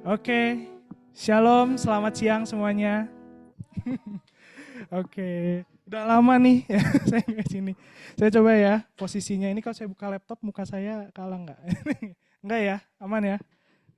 Oke, Shalom, selamat siang semuanya. Oke, udah lama nih ya saya nggak sini. Saya coba ya posisinya ini kalau saya buka laptop muka saya kalah nggak? Nggak ya, aman ya.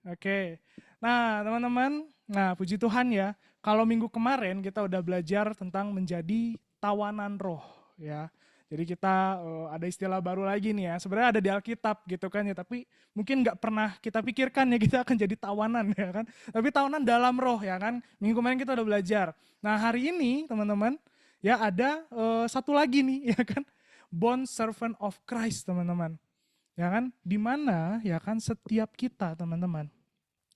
Oke, nah teman-teman, nah puji Tuhan ya. Kalau minggu kemarin kita udah belajar tentang menjadi tawanan roh ya. Jadi kita ada istilah baru lagi nih ya. Sebenarnya ada di Alkitab gitu kan ya. Tapi mungkin nggak pernah kita pikirkan ya kita akan jadi tawanan ya kan. Tapi tawanan dalam roh ya kan. Minggu kemarin kita udah belajar. Nah hari ini teman-teman ya ada satu lagi nih ya kan. Bond servant of Christ teman-teman. Ya kan. Dimana ya kan setiap kita teman-teman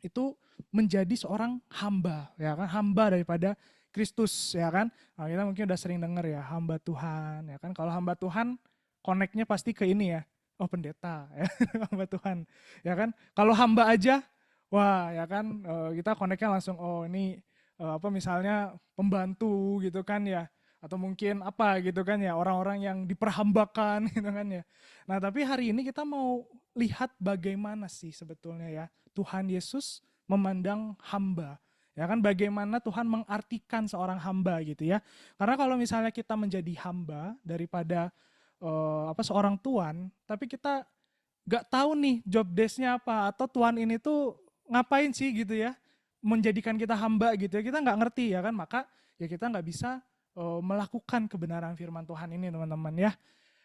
itu menjadi seorang hamba ya kan, hamba daripada Kristus ya kan. Nah, kita mungkin udah sering dengar ya hamba Tuhan ya kan. Kalau hamba Tuhan koneknya pasti ke ini ya, oh pendeta ya hamba Tuhan ya kan. Kalau hamba aja wah ya kan, kita koneknya langsung oh ini apa misalnya pembantu gitu kan ya, atau mungkin apa gitu kan ya, orang-orang yang diperhambakan gitu kan ya. Nah tapi hari ini kita mau lihat bagaimana sih sebetulnya ya Tuhan Yesus memandang hamba. Ya kan bagaimana Tuhan mengartikan seorang hamba gitu ya. Karena kalau misalnya kita menjadi hamba daripada apa seorang tuan, tapi kita nggak tahu nih job desk-nya apa atau tuan ini tuh ngapain sih gitu ya, menjadikan kita hamba gitu ya, kita nggak ngerti ya kan, maka ya kita nggak bisa melakukan kebenaran firman Tuhan ini teman-teman ya.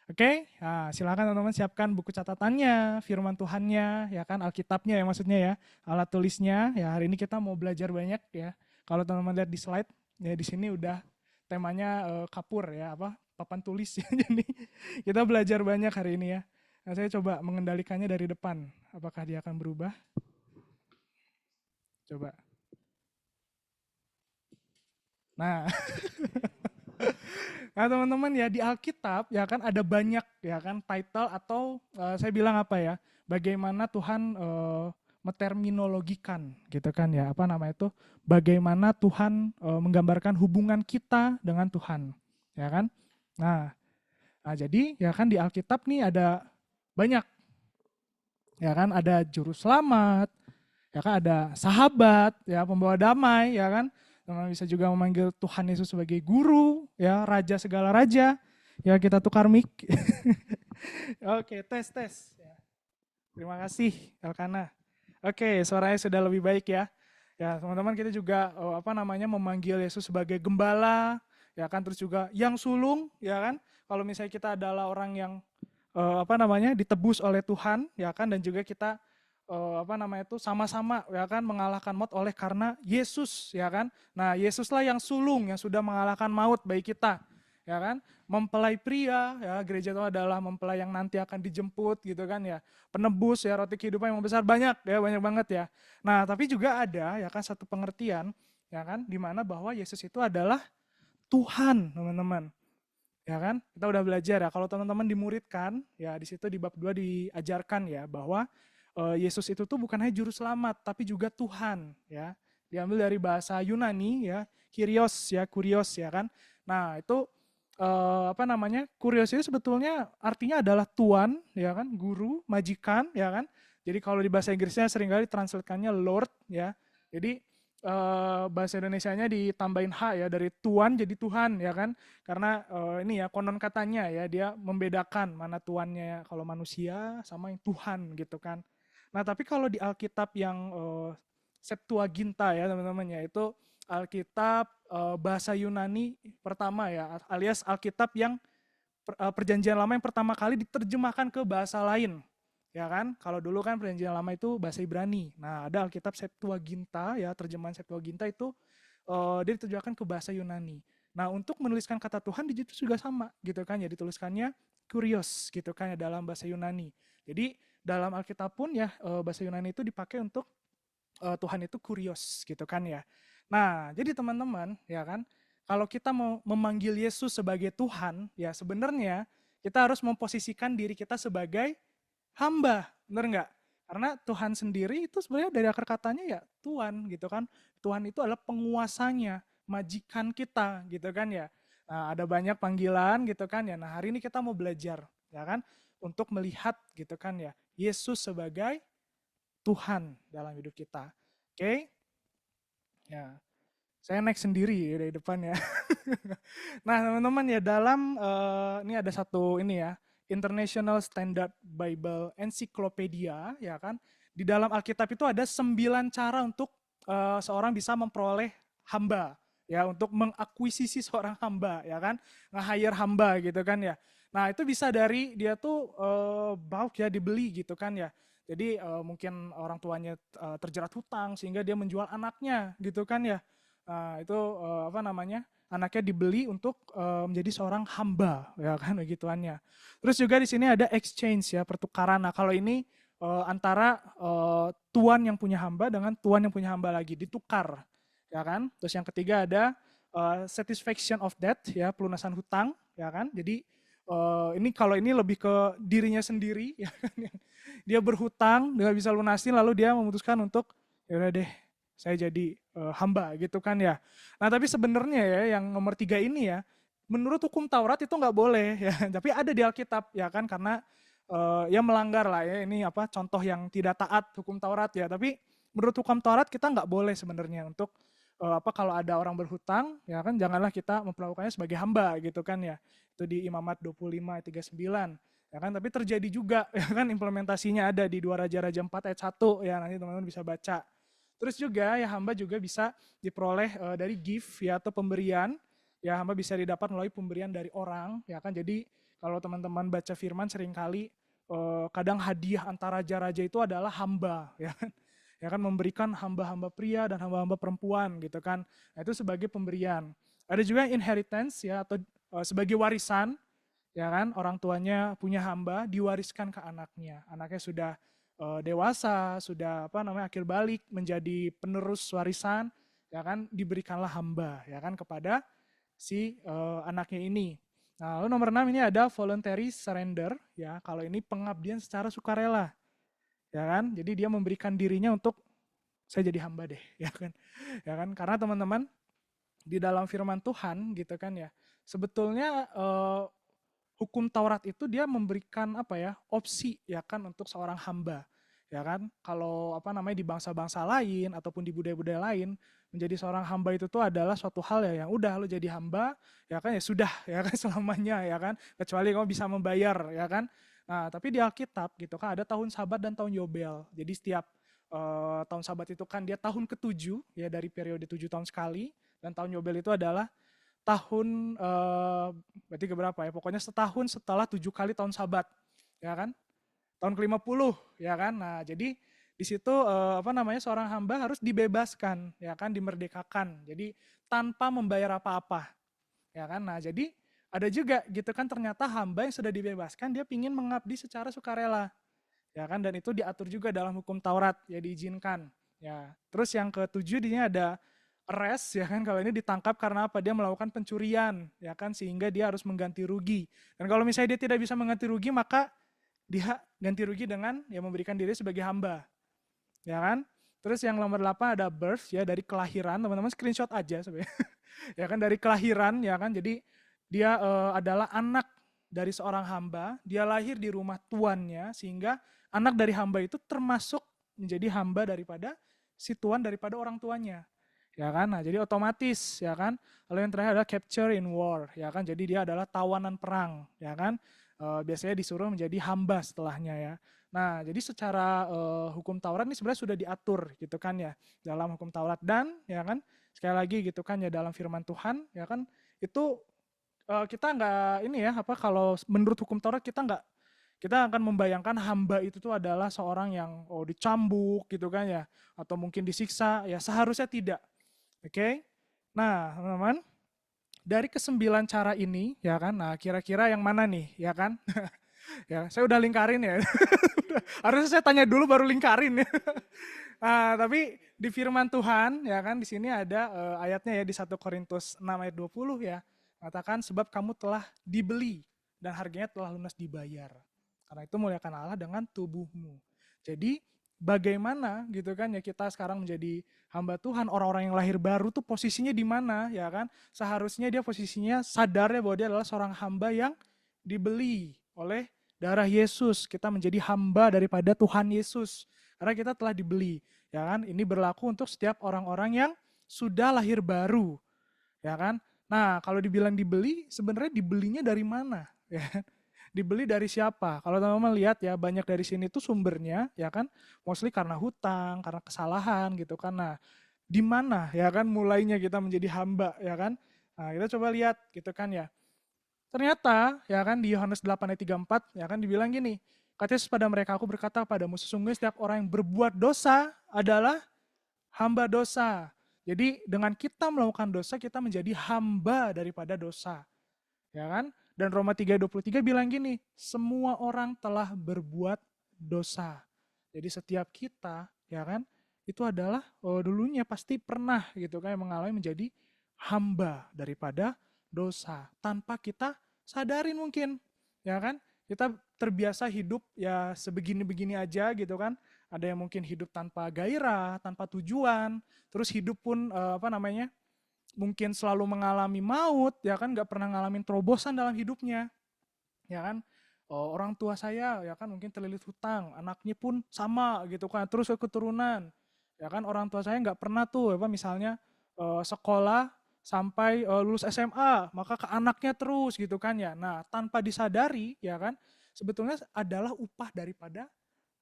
Oke, nah, silakan teman-teman siapkan buku catatannya, firman Tuhannya, ya kan, Alkitabnya ya maksudnya ya, alat tulisnya. Ya hari ini kita mau belajar banyak ya. Kalau teman-teman lihat di slide, ya di sini udah temanya kapur ya, apa papan tulis ya. Jadi kita belajar banyak hari ini ya. Nah, saya coba mengendalikannya dari depan. Apakah dia akan berubah? Coba. Nah, nah teman-teman ya di Alkitab ya kan ada banyak ya kan title atau saya bilang apa ya, bagaimana Tuhan meterminologikan gitu kan ya, apa nama itu, bagaimana Tuhan menggambarkan hubungan kita dengan Tuhan ya kan. Nah, nah jadi ya kan di Alkitab nih ada banyak ya kan, ada juru selamat ya kan, ada sahabat ya, pembawa damai ya kan. Teman bisa juga memanggil Tuhan Yesus sebagai guru ya, raja segala raja. Ya kita tukar mic. Oke, tes tes. Ya, terima kasih Elkana. Oke, suaranya sudah lebih baik ya. Ya teman-teman, kita juga apa namanya memanggil Yesus sebagai gembala ya kan, terus juga yang sulung ya kan. Kalau misalnya kita adalah orang yang apa namanya ditebus oleh Tuhan ya kan, dan juga kita apa namanya itu sama-sama ya kan mengalahkan maut oleh karena Yesus ya kan. Nah, Yesuslah yang sulung yang sudah mengalahkan maut bagi kita ya kan. Mempelai pria ya, gereja itu adalah mempelai yang nanti akan dijemput gitu kan ya. Penebus ya, roti kehidupan yang besar, banyak ya, banyak banget ya. Nah, tapi juga ada ya kan satu pengertian ya kan, di mana bahwa Yesus itu adalah Tuhan, teman-teman. Ya kan? Kita udah belajar ya, kalau teman-teman dimuridkan, ya di situ di bab 2 diajarkan ya bahwa Yesus itu tuh bukan hanya juru selamat, tapi juga Tuhan ya. Diambil dari bahasa Yunani ya, kurios ya kan. Nah, itu apa namanya? Kurios itu sebetulnya artinya adalah tuan ya kan, guru, majikan ya kan. Jadi kalau di bahasa Inggrisnya seringkali translatekannya Lord ya. Jadi bahasa Indonesianya ditambahin H ya, dari tuan jadi Tuhan ya kan. Karena ini ya konon katanya ya, dia membedakan mana tuannya kalau manusia sama yang Tuhan gitu kan. Nah tapi kalau di Alkitab yang Septuaginta ya teman-teman ya, itu Alkitab bahasa Yunani pertama ya, alias Alkitab yang perjanjian lama yang pertama kali diterjemahkan ke bahasa lain. Ya kan, kalau dulu kan perjanjian lama itu bahasa Ibrani. Nah ada Alkitab Septuaginta ya, terjemahan Septuaginta itu dia diterjemahkan ke bahasa Yunani. Nah, untuk menuliskan kata Tuhan di situ juga sama gitu kan ya, dituliskannya kurios gitu kan ya dalam bahasa Yunani. Jadi dalam Alkitab pun ya bahasa Yunani itu dipakai untuk Tuhan itu kurios gitu kan ya. Nah, jadi teman-teman ya kan, kalau kita mau memanggil Yesus sebagai Tuhan, ya sebenarnya kita harus memposisikan diri kita sebagai hamba, benar nggak? Karena Tuhan sendiri itu sebenarnya dari akar katanya ya Tuhan gitu kan. Tuhan itu adalah penguasanya, majikan kita gitu kan ya. Nah, ada banyak panggilan gitu kan ya. Nah, hari ini kita mau belajar ya kan untuk melihat gitu kan ya Yesus sebagai Tuhan dalam hidup kita. Oke, ya. Saya naik sendiri ya dari depan ya. Nah, teman-teman ya dalam ini ada satu ini ya, International Standard Bible Encyclopedia ya kan. Di dalam Alkitab itu ada 9 cara untuk seorang bisa memperoleh hamba ya, untuk mengakuisisi seorang hamba ya kan, nge-hire hamba gitu kan ya. Nah, itu bisa dari dia tuh bought ya, dibeli gitu kan ya. Jadi mungkin orang tuanya terjerat hutang sehingga dia menjual anaknya gitu kan ya. Nah, itu apa namanya? Anaknya dibeli untuk menjadi seorang hamba, ya kan begituannya. Terus juga di sini ada exchange ya, pertukaran. Nah, kalau ini antara tuan yang punya hamba dengan tuan yang punya hamba lagi ditukar, ya kan? Terus yang ketiga ada satisfaction of debt ya, pelunasan hutang, ya kan? Jadi ini kalau ini lebih ke dirinya sendiri, ya kan? Dia berhutang, dia bisa lunasin, lalu dia memutuskan untuk ya udah deh, saya jadi hamba gitu kan ya. Nah tapi sebenarnya ya yang nomor 3 ini ya, menurut hukum Taurat itu nggak boleh ya, tapi ada di Alkitab ya kan, karena ya melanggar lah ya, ini apa contoh yang tidak taat hukum Taurat ya. Tapi menurut hukum Taurat kita nggak boleh sebenarnya untuk apa kalau ada orang berhutang ya kan, janganlah kita memperlakukannya sebagai hamba gitu kan ya. Itu di Imamat 25 ayat 39 ya kan, tapi terjadi juga ya kan, implementasinya ada di 2 Raja-Raja 4 ayat 1 ya, nanti teman-teman bisa baca. Terus juga ya hamba juga bisa diperoleh dari gift ya, atau pemberian. Ya hamba bisa didapat melalui pemberian dari orang ya kan. Jadi kalau teman-teman baca firman seringkali kadang hadiah antara raja-raja itu adalah hamba ya kan. Ya kan, memberikan hamba-hamba pria dan hamba-hamba perempuan gitu kan. Nah, itu sebagai pemberian. Ada juga inheritance ya, atau sebagai warisan ya kan, orang tuanya punya hamba diwariskan ke anaknya. Anaknya sudah dewasa, sudah apa namanya akhir balik menjadi penerus warisan, ya kan, diberikanlah hamba ya kan kepada si anaknya ini. Nah, lalu nomor 6 ini ada voluntary surrender ya. Kalau ini pengabdian secara sukarela. Ya kan? Jadi dia memberikan dirinya untuk saya jadi hamba deh, ya kan? Ya kan? Karena teman-teman di dalam firman Tuhan gitu kan ya. Sebetulnya hukum Taurat itu dia memberikan apa ya, opsi ya kan untuk seorang hamba ya kan. Kalau apa namanya di bangsa-bangsa lain ataupun di budaya-budaya lain, menjadi seorang hamba itu tuh adalah suatu hal ya yang udah lo jadi hamba ya kan, ya sudah ya kan selamanya ya kan, kecuali kamu bisa membayar ya kan. Nah tapi di Alkitab gitu kan ada tahun Sabat dan tahun Yobel. Jadi setiap tahun Sabat itu kan dia tahun ke-7 ya, dari periode 7 tahun sekali, dan tahun Yobel itu adalah tahun berarti keberapa ya? Pokoknya setahun setelah 7 kali tahun Sabat, ya kan? Tahun ke-50, ya kan? Nah, jadi di situ apa namanya seorang hamba harus dibebaskan, ya kan? Dimerdekakan. Jadi tanpa membayar apa-apa, ya kan? Nah, jadi ada juga gitu kan, ternyata hamba yang sudah dibebaskan dia pingin mengabdi secara sukarela, ya kan? Dan itu diatur juga dalam hukum Taurat, ya diizinkan. Ya, terus yang ke-7 ini ada arrest ya kan, kalau ini ditangkap karena apa, dia melakukan pencurian ya kan, sehingga dia harus mengganti rugi, dan kalau misalnya dia tidak bisa mengganti rugi maka dia ganti rugi dengan ya memberikan diri sebagai hamba ya kan. Terus yang nomor 8 ada birth ya, dari kelahiran, teman-teman screenshot aja sebenarnya ya kan, dari kelahiran ya kan. Jadi dia adalah anak dari seorang hamba, dia lahir di rumah tuannya, sehingga anak dari hamba itu termasuk menjadi hamba daripada si tuan, daripada orang tuanya ya kan. Nah jadi otomatis ya kan. Lalu yang terakhir adalah capture in war ya kan, jadi dia adalah tawanan perang ya kan. Biasanya disuruh menjadi hamba setelahnya ya. Nah jadi secara hukum Taurat ini sebenarnya sudah diatur gitu kan ya dalam hukum Taurat, dan ya kan sekali lagi gitu kan ya dalam firman Tuhan ya kan, itu kita nggak ini ya apa, kalau menurut hukum Taurat kita akan membayangkan hamba itu tuh adalah seorang yang dicambuk gitu kan ya, atau mungkin disiksa ya, seharusnya tidak. Oke. Nah, teman-teman, dari ke-9 cara ini ya kan, nah kira-kira yang mana nih ya kan? Ya, saya udah lingkarin ya. Harusnya saya tanya dulu baru lingkarin ya. Nah, tapi di firman Tuhan ya kan, di sini ada ayatnya ya, di 1 Korintus 6 ayat 20 ya. Mengatakan sebab kamu telah dibeli dan harganya telah lunas dibayar. Karena itu muliakan Allah dengan tubuhmu. Jadi bagaimana gitu kan ya kita sekarang menjadi hamba Tuhan, orang-orang yang lahir baru tuh posisinya di mana ya kan? Seharusnya dia posisinya sadar ya bahwa dia adalah seorang hamba yang dibeli oleh darah Yesus. Kita menjadi hamba daripada Tuhan Yesus karena kita telah dibeli. ya kan? Ini berlaku untuk setiap orang-orang yang sudah lahir baru, ya kan? Nah, kalau dibilang dibeli, sebenarnya dibelinya dari mana? Ya kan? Dibeli dari siapa? Kalau teman-teman lihat ya, banyak dari sini tuh sumbernya, ya kan? Mostly karena hutang, karena kesalahan gitu kan. Nah, di mana ya kan mulainya kita menjadi hamba, ya kan? Nah, kita coba lihat gitu kan ya. Ternyata ya kan di Yohanes 8 ayat 34 ya kan dibilang gini, kata Yesus pada mereka, aku berkata padamu sesungguhnya setiap orang yang berbuat dosa adalah hamba dosa. Jadi dengan kita melakukan dosa, kita menjadi hamba daripada dosa. Ya kan? Dan Roma 3:23 bilang gini, semua orang telah berbuat dosa. Jadi setiap kita, ya kan, itu adalah dulunya pasti pernah gitu kan mengalami menjadi hamba daripada dosa tanpa kita sadarin mungkin, ya kan? Kita terbiasa hidup ya sebegini-begini aja gitu kan. Ada yang mungkin hidup tanpa gairah, tanpa tujuan, terus hidup pun apa namanya? Mungkin selalu mengalami maut, ya kan, nggak pernah ngalamin terobosan dalam hidupnya, ya kan. Oh, orang tua saya, ya kan, mungkin terlilit hutang, anaknya pun sama gitu kan, terus ke keturunan, ya kan, orang tua saya nggak pernah tuh, apa misalnya sekolah sampai lulus SMA, maka ke anaknya terus gitu kan ya. Nah, tanpa disadari, ya kan, sebetulnya adalah upah daripada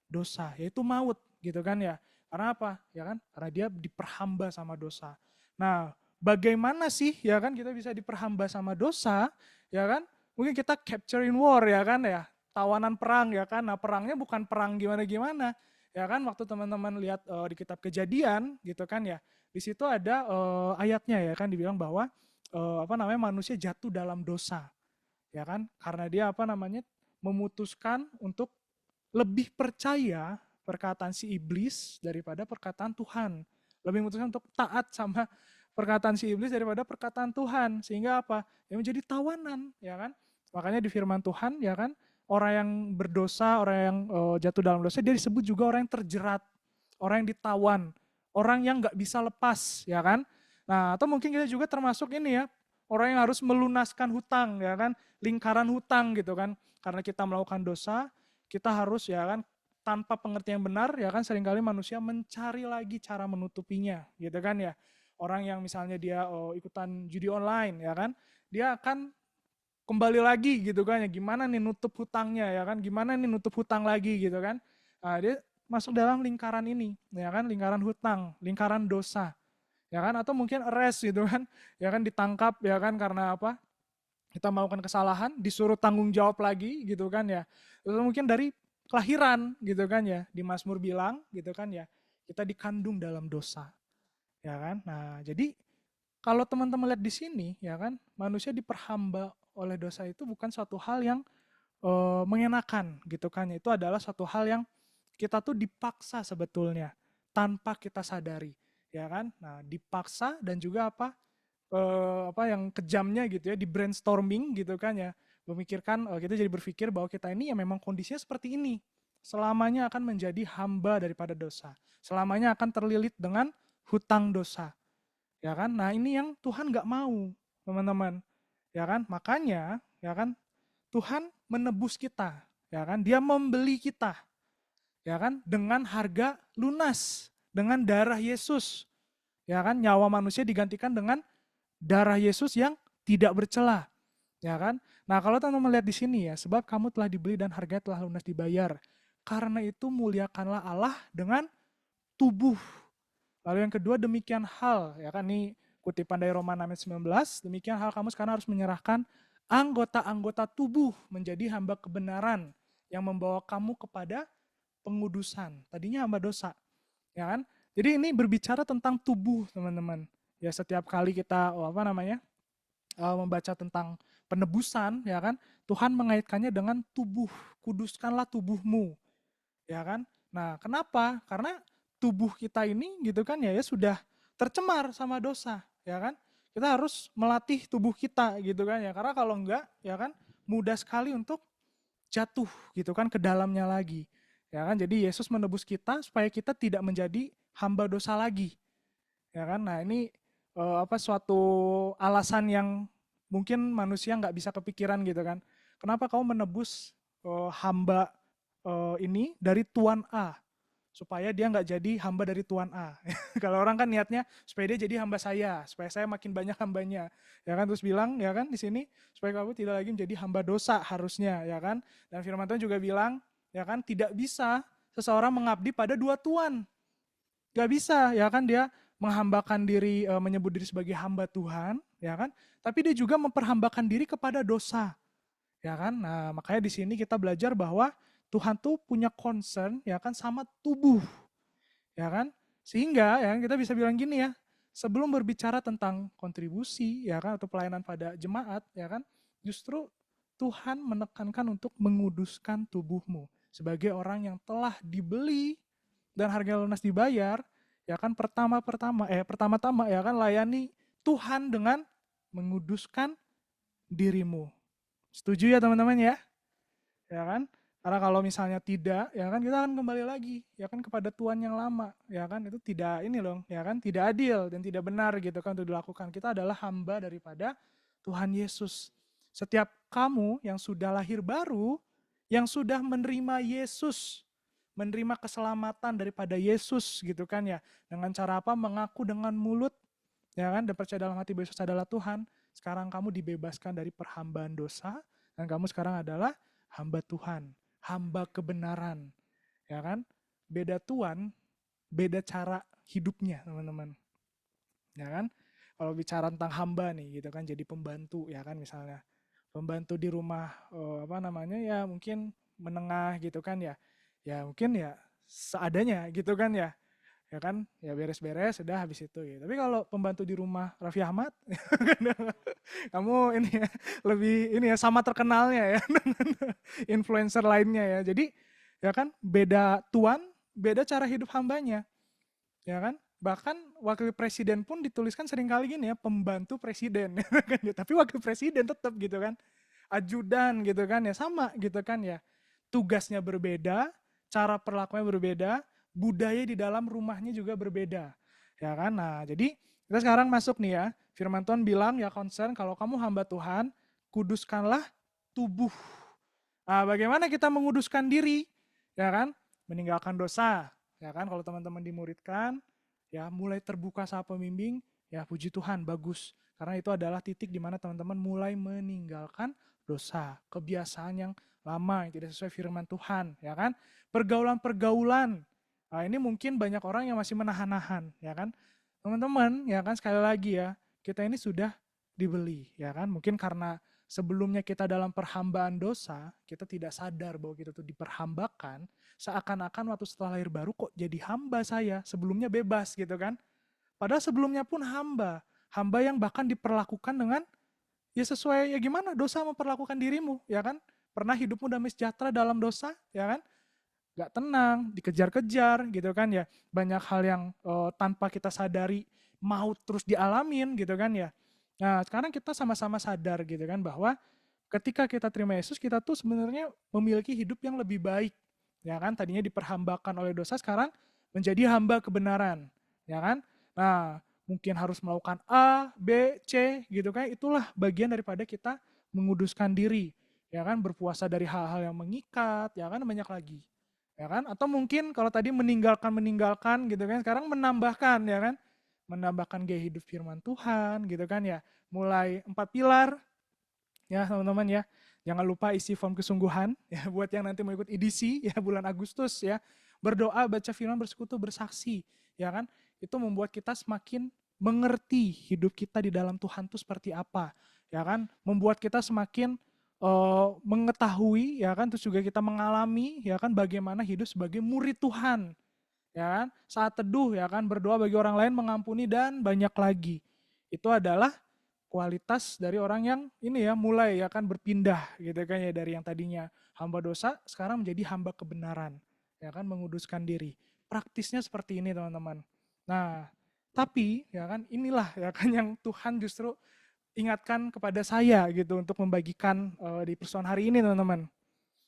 dosa, yaitu maut gitu kan ya. Karena apa? Ya kan? Karena dia diperhamba sama dosa. Nah, bagaimana sih ya kan kita bisa diperhamba sama dosa? Ya kan? Mungkin kita capture in war ya kan ya. Tawanan perang ya kan. Nah, perangnya bukan perang gimana-gimana. Ya kan waktu teman-teman lihat di kitab Kejadian gitu kan ya. Di situ ada ayatnya ya kan dibilang bahwa apa namanya manusia jatuh dalam dosa. Ya kan? Karena dia apa namanya memutuskan untuk lebih percaya perkataan si iblis daripada perkataan Tuhan. Lebih memutuskan untuk taat sama perkataan si iblis daripada perkataan Tuhan. Sehingga apa? Ya menjadi tawanan, ya kan? Makanya di firman Tuhan, ya kan, orang yang berdosa, orang yang jatuh dalam dosa, dia disebut juga orang yang terjerat, orang yang ditawan, orang yang nggak bisa lepas, ya kan? Nah, atau mungkin kita juga termasuk ini ya, orang yang harus melunaskan hutang, ya kan? Lingkaran hutang gitu kan. Karena kita melakukan dosa, kita harus ya kan tanpa pengertian benar ya kan seringkali manusia mencari lagi cara menutupinya gitu kan ya. Orang yang misalnya dia ikutan judi online ya kan, dia akan kembali lagi gitu kan ya, gimana nih nutup hutangnya ya kan, gimana nih nutup hutang lagi gitu kan. Nah, dia masuk dalam lingkaran ini ya kan, lingkaran hutang, lingkaran dosa ya kan, atau mungkin arrest gitu kan, ya kan ditangkap ya kan karena apa, kita melakukan kesalahan, disuruh tanggung jawab lagi gitu kan ya. Terus mungkin dari kelahiran gitu kan ya, di Mazmur bilang gitu kan ya, kita dikandung dalam dosa, ya kan. Nah, jadi kalau teman-teman lihat di sini ya kan, manusia diperhamba oleh dosa itu bukan suatu hal yang mengenakan gitu kan. Itu adalah suatu hal yang kita tuh dipaksa sebetulnya tanpa kita sadari, ya kan. Nah, dipaksa dan juga apa yang kejamnya gitu ya di brainstorming gitu kan ya, memikirkan kita jadi berpikir bahwa kita ini ya memang kondisinya seperti ini, selamanya akan menjadi hamba daripada dosa, selamanya akan terlilit dengan hutang dosa, ya kan. Nah, ini yang Tuhan nggak mau, teman-teman, ya kan. Makanya ya kan Tuhan menebus kita, ya kan, dia membeli kita, ya kan, dengan harga lunas, dengan darah Yesus, ya kan, nyawa manusia digantikan dengan darah Yesus yang tidak bercela, ya kan? Nah, kalau teman-teman melihat di sini ya, sebab kamu telah dibeli dan harga telah lunas dibayar. Karena itu muliakanlah Allah dengan tubuh. Lalu yang kedua demikian hal, ya kan, ini kutipan dari Roma 6 ayat 19, demikian hal kamu sekarang harus menyerahkan anggota-anggota tubuh menjadi hamba kebenaran yang membawa kamu kepada pengudusan. Tadinya hamba dosa, ya kan? Jadi ini berbicara tentang tubuh, teman-teman. Ya setiap kali kita apa namanya membaca tentang penebusan, ya kan, Tuhan mengaitkannya dengan tubuh. Kuduskanlah tubuhmu, ya kan. Nah, kenapa? Karena tubuh kita ini gitu kan ya, ya sudah tercemar sama dosa, ya kan. Kita harus melatih tubuh kita gitu kan ya. Karena kalau enggak, ya kan, mudah sekali untuk jatuh gitu kan ke dalamnya lagi. Ya kan, jadi Yesus menebus kita supaya kita tidak menjadi hamba dosa lagi. Ya kan, nah ini apa suatu alasan yang mungkin manusia nggak bisa kepikiran gitu kan. Kenapa kamu menebus hamba ini dari Tuan A? supaya dia nggak jadi hamba dari Tuan A. Kalau orang kan niatnya supaya dia jadi hamba saya, supaya saya makin banyak hambanya. Ya kan, terus bilang ya kan di sini supaya kamu tidak lagi menjadi hamba dosa harusnya, ya kan. Dan firman Tuhan juga bilang ya kan tidak bisa seseorang mengabdi pada dua tuan. Gak bisa, ya kan, dia menghambakan diri, menyebut diri sebagai hamba Tuhan, ya kan, tapi dia juga memperhambakan diri kepada dosa, ya kan. Nah, makanya di sini kita belajar bahwa Tuhan tuh punya concern, ya kan, sama tubuh, ya kan. Sehingga ya kita bisa bilang gini ya, sebelum berbicara tentang kontribusi, ya kan, atau pelayanan pada jemaat, ya kan, justru Tuhan menekankan untuk menguduskan tubuhmu sebagai orang yang telah dibeli dan harga lunas dibayar, ya kan, pertama-tama ya kan layani Tuhan dengan menguduskan dirimu. Setuju ya teman-teman ya? Ya kan? Karena kalau misalnya tidak, ya kan kita akan kembali lagi, ya kan, kepada Tuhan yang lama, ya kan, itu tidak ini loh, ya kan, tidak adil dan tidak benar gitu kan untuk dilakukan. Kita adalah hamba daripada Tuhan Yesus. Setiap kamu yang sudah lahir baru, yang sudah menerima Yesus, menerima keselamatan daripada Yesus gitu kan ya, dengan cara apa? Mengaku dengan mulut, ya kan, dan percaya dalam hati bahwa Yesus adalah Tuhan. Sekarang kamu dibebaskan dari perhambaan dosa dan kamu sekarang adalah hamba Tuhan, hamba kebenaran, ya kan? Beda tuan, beda cara hidupnya, teman-teman. Ya kan? Kalau bicara tentang hamba nih gitu kan, jadi pembantu ya kan, misalnya. Pembantu di rumah apa namanya ya, mungkin menengah gitu kan ya. Ya mungkin ya seadanya gitu kan ya. Ya kan, ya beres-beres sudah habis itu gitu. Tapi kalau pembantu di rumah Raffi Ahmad, kamu ini ya, lebih ini ya, sama terkenalnya ya dengan influencer lainnya ya. Jadi ya kan, beda tuan, beda cara hidup hambanya, ya kan. Bahkan wakil presiden pun dituliskan seringkali gini ya, pembantu presiden, tapi wakil presiden tetap gitu kan, ajudan gitu kan ya, sama gitu kan ya. Tugasnya berbeda, cara perlakuannya berbeda, budaya di dalam rumahnya juga berbeda, ya kan. Nah jadi kita sekarang masuk nih ya, firman Tuhan bilang ya, concern kalau kamu hamba Tuhan, kuduskanlah tubuh. Nah, bagaimana kita menguduskan diri, ya kan? Meninggalkan dosa, ya kan? Kalau teman-teman dimuridkan, ya mulai terbuka saat pembimbing, ya puji Tuhan, bagus. Karena itu adalah titik di mana teman-teman mulai meninggalkan dosa, kebiasaan yang lama yang tidak sesuai firman Tuhan, ya kan? Pergaulan-pergaulan. Nah, ini mungkin banyak orang yang masih menahan-nahan, ya kan? Teman-teman, ya kan, sekali lagi ya, kita ini sudah dibeli, ya kan? Mungkin karena sebelumnya kita dalam perhambaan dosa, kita tidak sadar bahwa kita tuh diperhambakan, seakan-akan waktu setelah lahir baru kok jadi hamba saya, sebelumnya bebas gitu kan. Padahal sebelumnya pun hamba, hamba yang bahkan diperlakukan dengan ya sesuai ya gimana dosa memperlakukan dirimu, ya kan. Pernah hidupmu damai sejahtera dalam dosa, ya kan. Gak tenang, dikejar-kejar gitu kan ya. Banyak hal yang tanpa kita sadari mau terus dialamin gitu kan ya. Nah sekarang kita sama-sama sadar gitu kan bahwa ketika kita terima Yesus, kita tuh sebenarnya memiliki hidup yang lebih baik. Ya kan, tadinya diperhambakan oleh dosa, sekarang menjadi hamba kebenaran. Ya kan, nah mungkin harus melakukan A, B, C gitu kan, itulah bagian daripada kita menguduskan diri. Ya kan, berpuasa dari hal-hal yang mengikat, ya kan, banyak lagi. Ya kan, atau mungkin kalau tadi meninggalkan gitu kan, sekarang menambahkan, ya kan, menambahkan gaya hidup firman Tuhan gitu kan ya. Mulai 4 pilar ya teman-teman ya. Jangan lupa isi form kesungguhan ya buat yang nanti mau ikut edisi ya bulan Agustus ya. Berdoa, baca firman, bersekutu, bersaksi, ya kan? Itu membuat kita semakin mengerti hidup kita di dalam Tuhan itu seperti apa, ya kan? Membuat kita semakin mengetahui, ya kan? Terus juga kita mengalami, ya kan? Bagaimana hidup sebagai murid Tuhan, ya kan? Saat teduh, ya kan, berdoa bagi orang lain, mengampuni, dan banyak lagi. Itu adalah kualitas dari orang yang ini ya, mulai ya kan berpindah gitu kan ya, dari yang tadinya hamba dosa sekarang menjadi hamba kebenaran, ya kan, menguduskan diri. Praktisnya seperti ini teman-teman. Nah tapi ya kan, inilah ya kan yang Tuhan justru ingatkan kepada saya gitu untuk membagikan di persoalan hari ini teman-teman,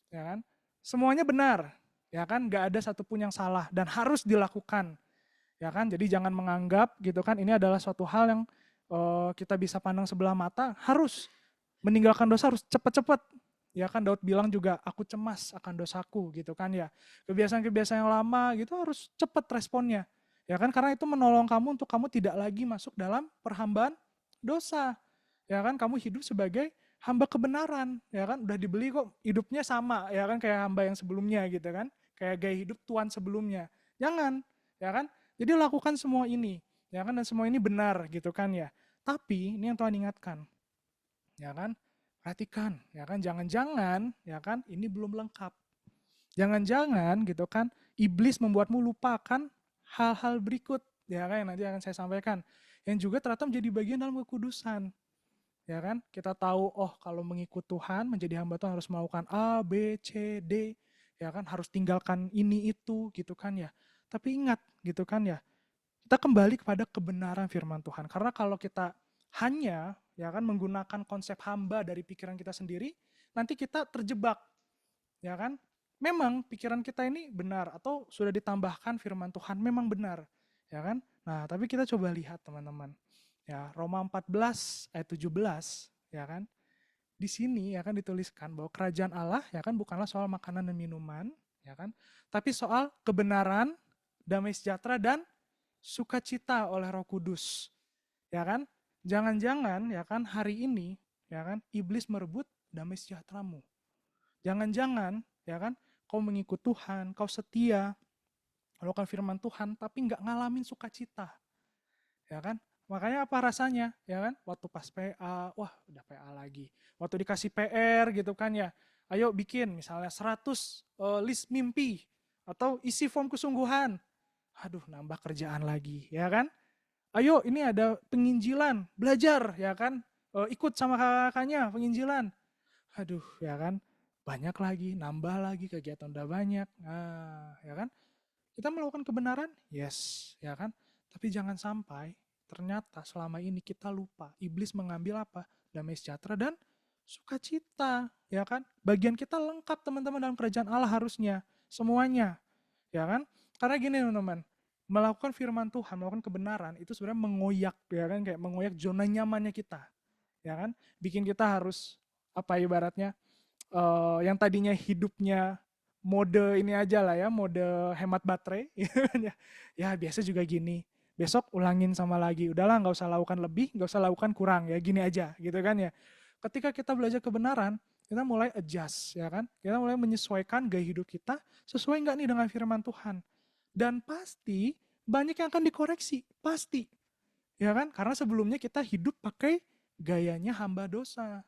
ya kan. Semuanya benar, ya kan, nggak ada satupun yang salah dan harus dilakukan, ya kan. Jadi jangan menganggap gitu kan ini adalah suatu hal yang kita bisa pandang sebelah mata, harus meninggalkan dosa harus cepat-cepat, ya kan Daud bilang juga, aku cemas akan dosaku gitu kan ya. Kebiasaan-kebiasaan yang lama gitu harus cepat responnya. Ya kan, karena itu menolong kamu untuk kamu tidak lagi masuk dalam perhambaan dosa. Ya kan, kamu hidup sebagai hamba kebenaran, ya kan, udah dibeli kok, hidupnya sama, ya kan, kayak hamba yang sebelumnya gitu kan, kayak gaya hidup Tuhan sebelumnya. Jangan, ya kan. Jadi lakukan semua ini, ya kan, dan semua ini benar gitu kan ya. Tapi ini yang Tuhan ingatkan, ya kan, perhatikan, ya kan, jangan-jangan, ya kan, ini belum lengkap. Jangan-jangan gitu kan, iblis membuatmu lupakan hal-hal berikut, ya kan, yang nanti akan saya sampaikan, yang juga ternyata menjadi bagian dalam kekudusan. Ya kan, kita tahu, oh kalau mengikut Tuhan, menjadi hamba Tuhan harus melakukan A, B, C, D, ya kan, harus tinggalkan ini itu gitu kan ya. Tapi ingat gitu kan ya, kita kembali kepada kebenaran firman Tuhan. Karena kalau kita hanya ya kan menggunakan konsep hamba dari pikiran kita sendiri, nanti kita terjebak, ya kan. Memang pikiran kita ini benar atau sudah ditambahkan firman Tuhan memang benar, ya kan. Nah, tapi kita coba lihat teman-teman. Ya, Roma 14 ayat 17, ya kan. Di sini ya kan dituliskan bahwa kerajaan Allah ya kan bukanlah soal makanan dan minuman, ya kan, tapi soal kebenaran, damai sejahtera dan sukacita oleh Roh Kudus. Ya kan? Jangan-jangan ya kan hari ini ya kan iblis merebut damai sejahteramu. Jangan-jangan ya kan kau mengikut Tuhan, kau setia melakukan firman Tuhan tapi nggak ngalamin sukacita. Ya kan? Makanya apa rasanya, ya kan? Waktu pas PA, wah udah PA lagi. Waktu dikasih PR gitu kan ya, ayo bikin misalnya 100 list mimpi atau isi form kesungguhan. Aduh, nambah kerjaan lagi, ya kan? Ayo ini ada penginjilan, belajar, ya kan? Ikut sama kakak-kakaknya penginjilan. Aduh, ya kan? Banyak lagi, nambah lagi, kegiatan udah banyak. Nah, ya kan? Kita melakukan kebenaran, yes, ya kan? Tapi jangan sampai ternyata selama ini kita lupa. Iblis mengambil apa? Damai sejahtera dan sukacita, ya kan? Bagian kita lengkap teman-teman dalam kerajaan Allah harusnya, semuanya, ya kan? Karena gini teman-teman, melakukan firman Tuhan, melakukan kebenaran itu sebenarnya mengoyak, ya kan? Kayak mengoyak zona nyamannya kita, ya kan? Bikin kita harus apa ibaratnya? Yang tadinya hidupnya mode ini aja lah ya, mode hemat baterai, ya, ya biasa juga gini. Besok ulangin sama lagi, udahlah nggak usah lakukan lebih, nggak usah lakukan kurang, ya gini aja, gitu kan ya. Ketika kita belajar kebenaran, kita mulai adjust, ya kan. Kita mulai menyesuaikan gaya hidup kita, sesuai nggak nih dengan firman Tuhan. Dan pasti banyak yang akan dikoreksi, pasti, ya kan. Karena sebelumnya kita hidup pakai gayanya hamba dosa,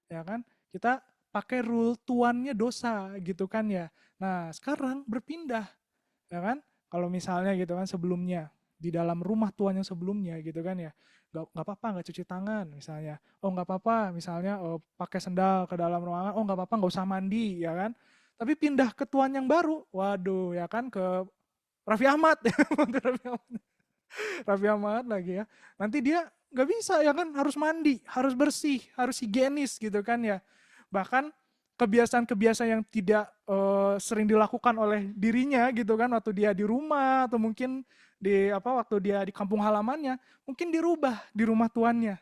ya kan. Kita pakai rule tuannya dosa gitu kan ya. Nah sekarang berpindah, ya kan. Kalau misalnya gitu kan sebelumnya di dalam rumah tuan yang sebelumnya gitu kan ya, nggak apa-apa nggak cuci tangan misalnya, oh nggak apa-apa misalnya pakai sendal ke dalam ruangan, oh nggak apa-apa nggak usah mandi ya kan. Tapi pindah ke tuan yang baru, waduh ya kan, ke Raffi Ahmad Raffi Ahmad lagi ya. Nanti dia nggak bisa ya kan, harus mandi, harus bersih, harus higienis gitu kan ya. Bahkan kebiasaan-kebiasaan yang tidak sering dilakukan oleh dirinya gitu kan waktu dia di rumah atau mungkin di apa waktu dia di kampung halamannya, mungkin dirubah di rumah tuannya.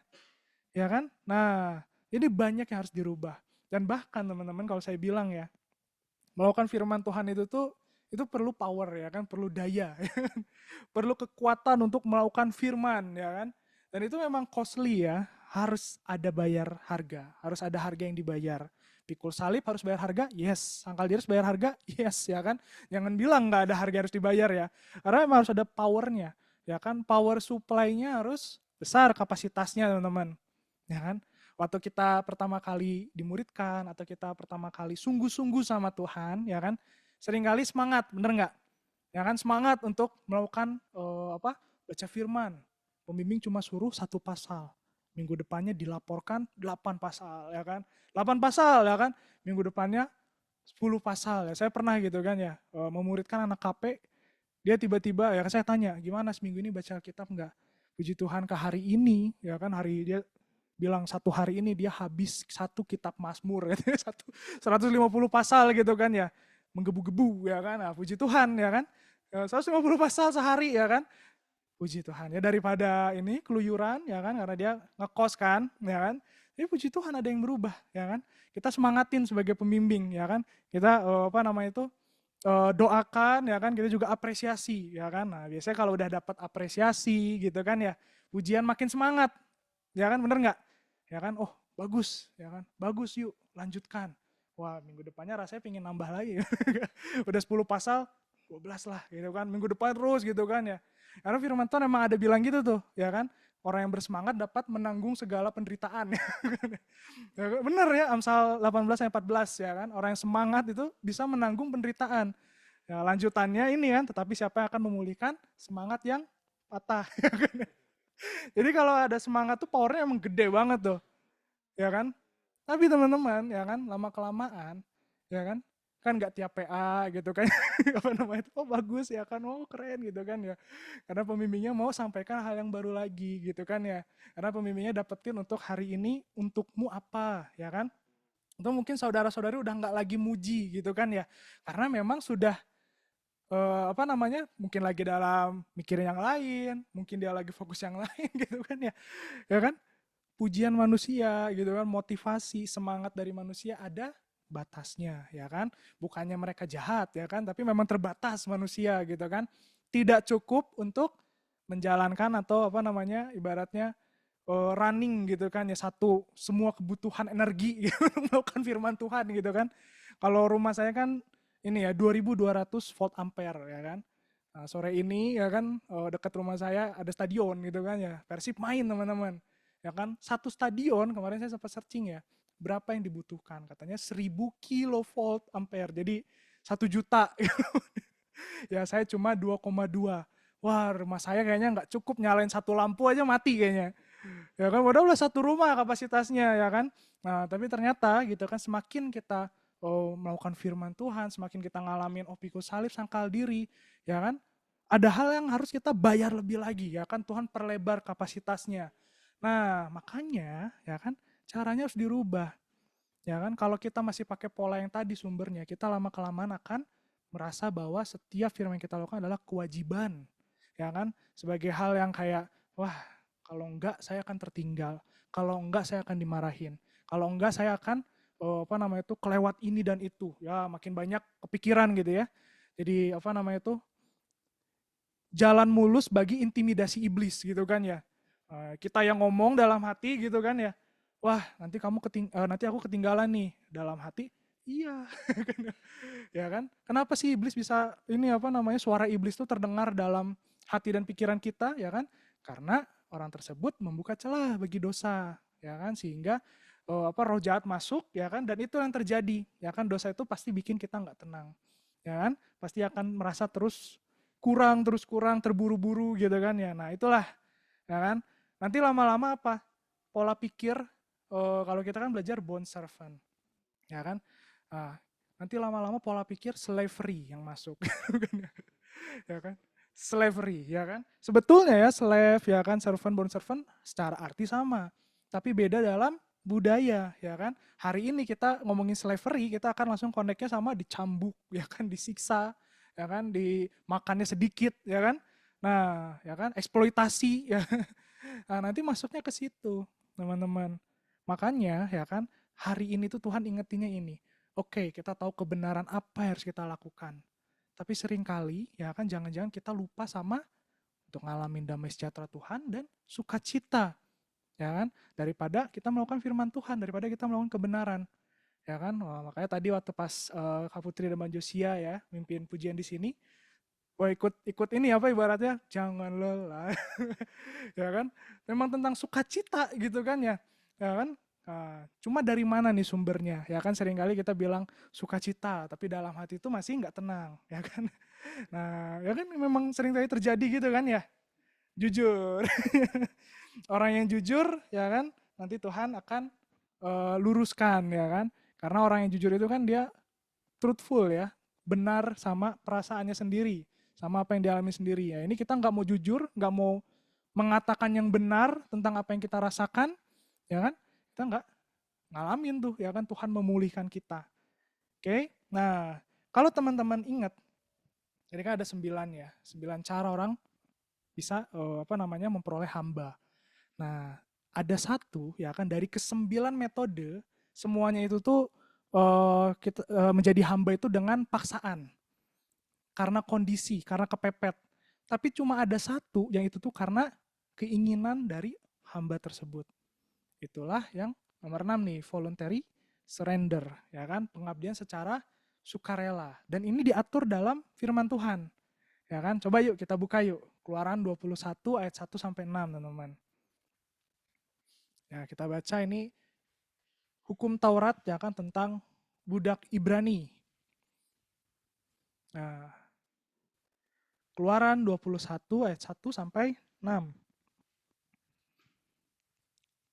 Ya kan? Nah, ini banyak yang harus dirubah. Dan bahkan teman-teman kalau saya bilang ya, melakukan firman Tuhan itu perlu power ya kan, perlu daya, ya kan? Perlu kekuatan untuk melakukan firman ya kan. Dan itu memang costly ya, harus ada bayar harga, harus ada harga yang dibayar. Pikul salib harus bayar harga, yes. Sangkal diras bayar harga, yes ya kan. Jangan bilang nggak ada harga harus dibayar ya, karena memang harus ada powernya, ya kan. Power supply-nya harus besar kapasitasnya teman-teman, ya kan. Waktu kita pertama kali dimuridkan atau kita pertama kali sungguh-sungguh sama Tuhan, ya kan, seringkali semangat, bener nggak? Ya kan, semangat untuk melakukan baca firman. Pembimbing cuma suruh 1 pasal. Minggu depannya dilaporkan 8 pasal, ya kan? 8 pasal, ya kan? Minggu depannya 10 pasal. Ya, saya pernah gitu kan ya, memuridkan anak KP, dia tiba-tiba, ya kan saya tanya, gimana seminggu ini baca Alkitab enggak? Puji Tuhan ke hari ini, ya kan, hari dia bilang 1 hari ini dia habis 1 kitab Mazmur, 150 pasal gitu kan ya, menggebu-gebu ya kan, nah, puji Tuhan ya kan, 150 pasal sehari ya kan, puji Tuhan ya, daripada ini keluyuran ya kan, karena dia ngekos kan ya kan, Jadi puji Tuhan ada yang berubah, ya kan? Kita semangatin sebagai pembimbing, ya kan? Kita apa namanya itu doakan, ya kan? Kita juga apresiasi, ya kan? Nah biasanya kalau udah dapat apresiasi gitu kan ya, pujian makin semangat, ya kan? Bener nggak? Ya kan? Oh bagus, ya kan? Bagus yuk, lanjutkan. Wah minggu depannya rasanya pengen nambah lagi. Udah 10 pasal, 12 lah gitu kan. Minggu depan terus gitu kan ya. Karena firman Tuhan emang ada bilang gitu tuh, ya kan? Orang yang bersemangat dapat menanggung segala penderitaan. Ya, bener ya, Amsal 18 ayat 14 ya kan. Orang yang semangat itu bisa menanggung penderitaan. Ya, lanjutannya ini kan, tetapi siapa yang akan memulihkan semangat yang patah. Jadi kalau ada semangat tuh powernya emang gede banget tuh, ya kan? Tapi teman-teman, ya kan, lama kelamaan, ya kan nggak tiap PA gitu kan, apa namanya itu, oh bagus ya kan, oh keren gitu kan ya. Karena pembimbingnya mau sampaikan hal yang baru lagi gitu kan ya. Karena pembimbingnya dapetin untuk hari ini untukmu apa, ya kan? Atau mungkin saudara-saudari udah nggak lagi muji gitu kan ya. Karena memang sudah apa namanya, mungkin lagi dalam mikirin yang lain, mungkin dia lagi fokus yang lain gitu kan ya. Ya kan? Pujian manusia gitu kan, motivasi, semangat dari manusia ada batasnya ya kan. Bukannya mereka jahat ya kan, tapi memang terbatas manusia gitu kan. Tidak cukup untuk menjalankan atau apa namanya, ibaratnya running gitu kan ya, satu semua kebutuhan energi gitu melakukan firman Tuhan gitu kan. Kalau rumah saya kan ini ya 2200 volt ampere ya kan. Nah, sore ini ya kan dekat rumah saya ada stadion gitu kan ya. Persib main teman-teman. Ya kan, satu stadion kemarin saya sempat searching ya. Berapa yang dibutuhkan? Katanya 1000 kilovolt ampere. Jadi 1 juta. Ya saya cuma 2,2. Wah, rumah saya kayaknya nggak cukup nyalain satu lampu aja mati kayaknya. Ya kan, padahal udah satu rumah kapasitasnya ya kan. Nah, tapi ternyata gitu kan semakin kita melakukan firman Tuhan, semakin kita ngalamin pikul salib sangkal diri, ya kan? Ada hal yang harus kita bayar lebih lagi ya kan, Tuhan perlebar kapasitasnya. Nah, makanya ya kan caranya harus dirubah. Ya kan, kalau kita masih pakai pola yang tadi sumbernya, kita lama-kelamaan akan merasa bahwa setiap firman yang kita lakukan adalah kewajiban. Ya kan, sebagai hal yang kayak, wah kalau enggak saya akan tertinggal, kalau enggak saya akan dimarahin, kalau enggak saya akan apa namanya itu kelewat ini dan itu. Ya makin banyak kepikiran gitu ya. Jadi apa namanya itu jalan mulus bagi intimidasi iblis gitu kan ya. Kita yang ngomong dalam hati gitu kan ya, wah nanti aku ketinggalan nih dalam hati. Iya, ya kan? Kenapa sih iblis bisa ini apa namanya suara iblis itu terdengar dalam hati dan pikiran kita, ya kan? Karena orang tersebut membuka celah bagi dosa, ya kan? Sehingga apa roh jahat masuk, ya kan? Dan itu yang terjadi, ya kan? Dosa itu pasti bikin kita nggak tenang, ya kan? Pasti akan merasa terus kurang, terburu-buru gitu kan ya. Nah itulah, ya kan? Nanti lama-lama apa? Pola pikir, kalau kita kan belajar bond servant, ya kan? Nah, nanti lama-lama pola pikir slavery yang masuk, ya kan? Slavery, ya kan? Sebetulnya ya slave, ya kan, servant, bond servant, secara arti sama, tapi beda dalam budaya, ya kan? Hari ini kita ngomongin slavery, kita akan langsung connect-nya sama dicambuk, ya kan, disiksa, ya kan, dimakannya sedikit, ya kan? Nah, ya kan, eksploitasi, ya. Nah, nanti masuknya ke situ, teman-teman. Makanya, ya kan, hari ini tuh Tuhan ingetinnya ini. Oke, kita tahu kebenaran apa yang harus kita lakukan. Tapi seringkali, ya kan, jangan-jangan kita lupa sama untuk ngalamin damai sejahtera Tuhan dan sukacita, ya kan? Daripada kita melakukan firman Tuhan, daripada kita melakukan kebenaran, ya kan? Wah, makanya tadi waktu pas Kak Putri dan Bang Josia ya mimpin pujian di sini, wah ikut ini apa ibaratnya jangan lelah, ya kan? Memang tentang sukacita gitu kan ya kan? Nah, cuma dari mana nih sumbernya? Ya kan seringkali kita bilang sukacita, tapi dalam hati itu masih nggak tenang, ya kan? Nah, ya kan memang sering kali terjadi gitu kan ya. Jujur. Orang yang jujur ya kan nanti Tuhan akan luruskan ya kan. Karena orang yang jujur itu kan dia truthful ya, benar sama perasaannya sendiri, sama apa yang dialami sendiri ya. Ini kita nggak mau jujur, nggak mau mengatakan yang benar tentang apa yang kita rasakan, ya kan? Kita nggak ngalamin tuh ya kan Tuhan memulihkan kita. Oke, nah kalau teman-teman ingat, jadi kan ada 9 ya, 9 cara orang bisa apa namanya memperoleh hamba. Nah, ada satu ya kan dari ke-9 metode, semuanya itu tuh menjadi hamba itu dengan paksaan, karena kondisi, karena kepepet. Tapi cuma ada satu yang itu tuh karena keinginan dari hamba tersebut. Itulah yang nomor 6 nih, voluntary surrender, ya kan, pengabdian secara sukarela. Dan ini diatur dalam firman Tuhan. Ya kan? Coba yuk kita buka yuk. Keluaran 21 ayat 1 sampai 6, teman-teman. Ya, kita baca ini hukum Taurat ya kan tentang budak Ibrani. Nah, Keluaran 21 ayat 1 sampai 6.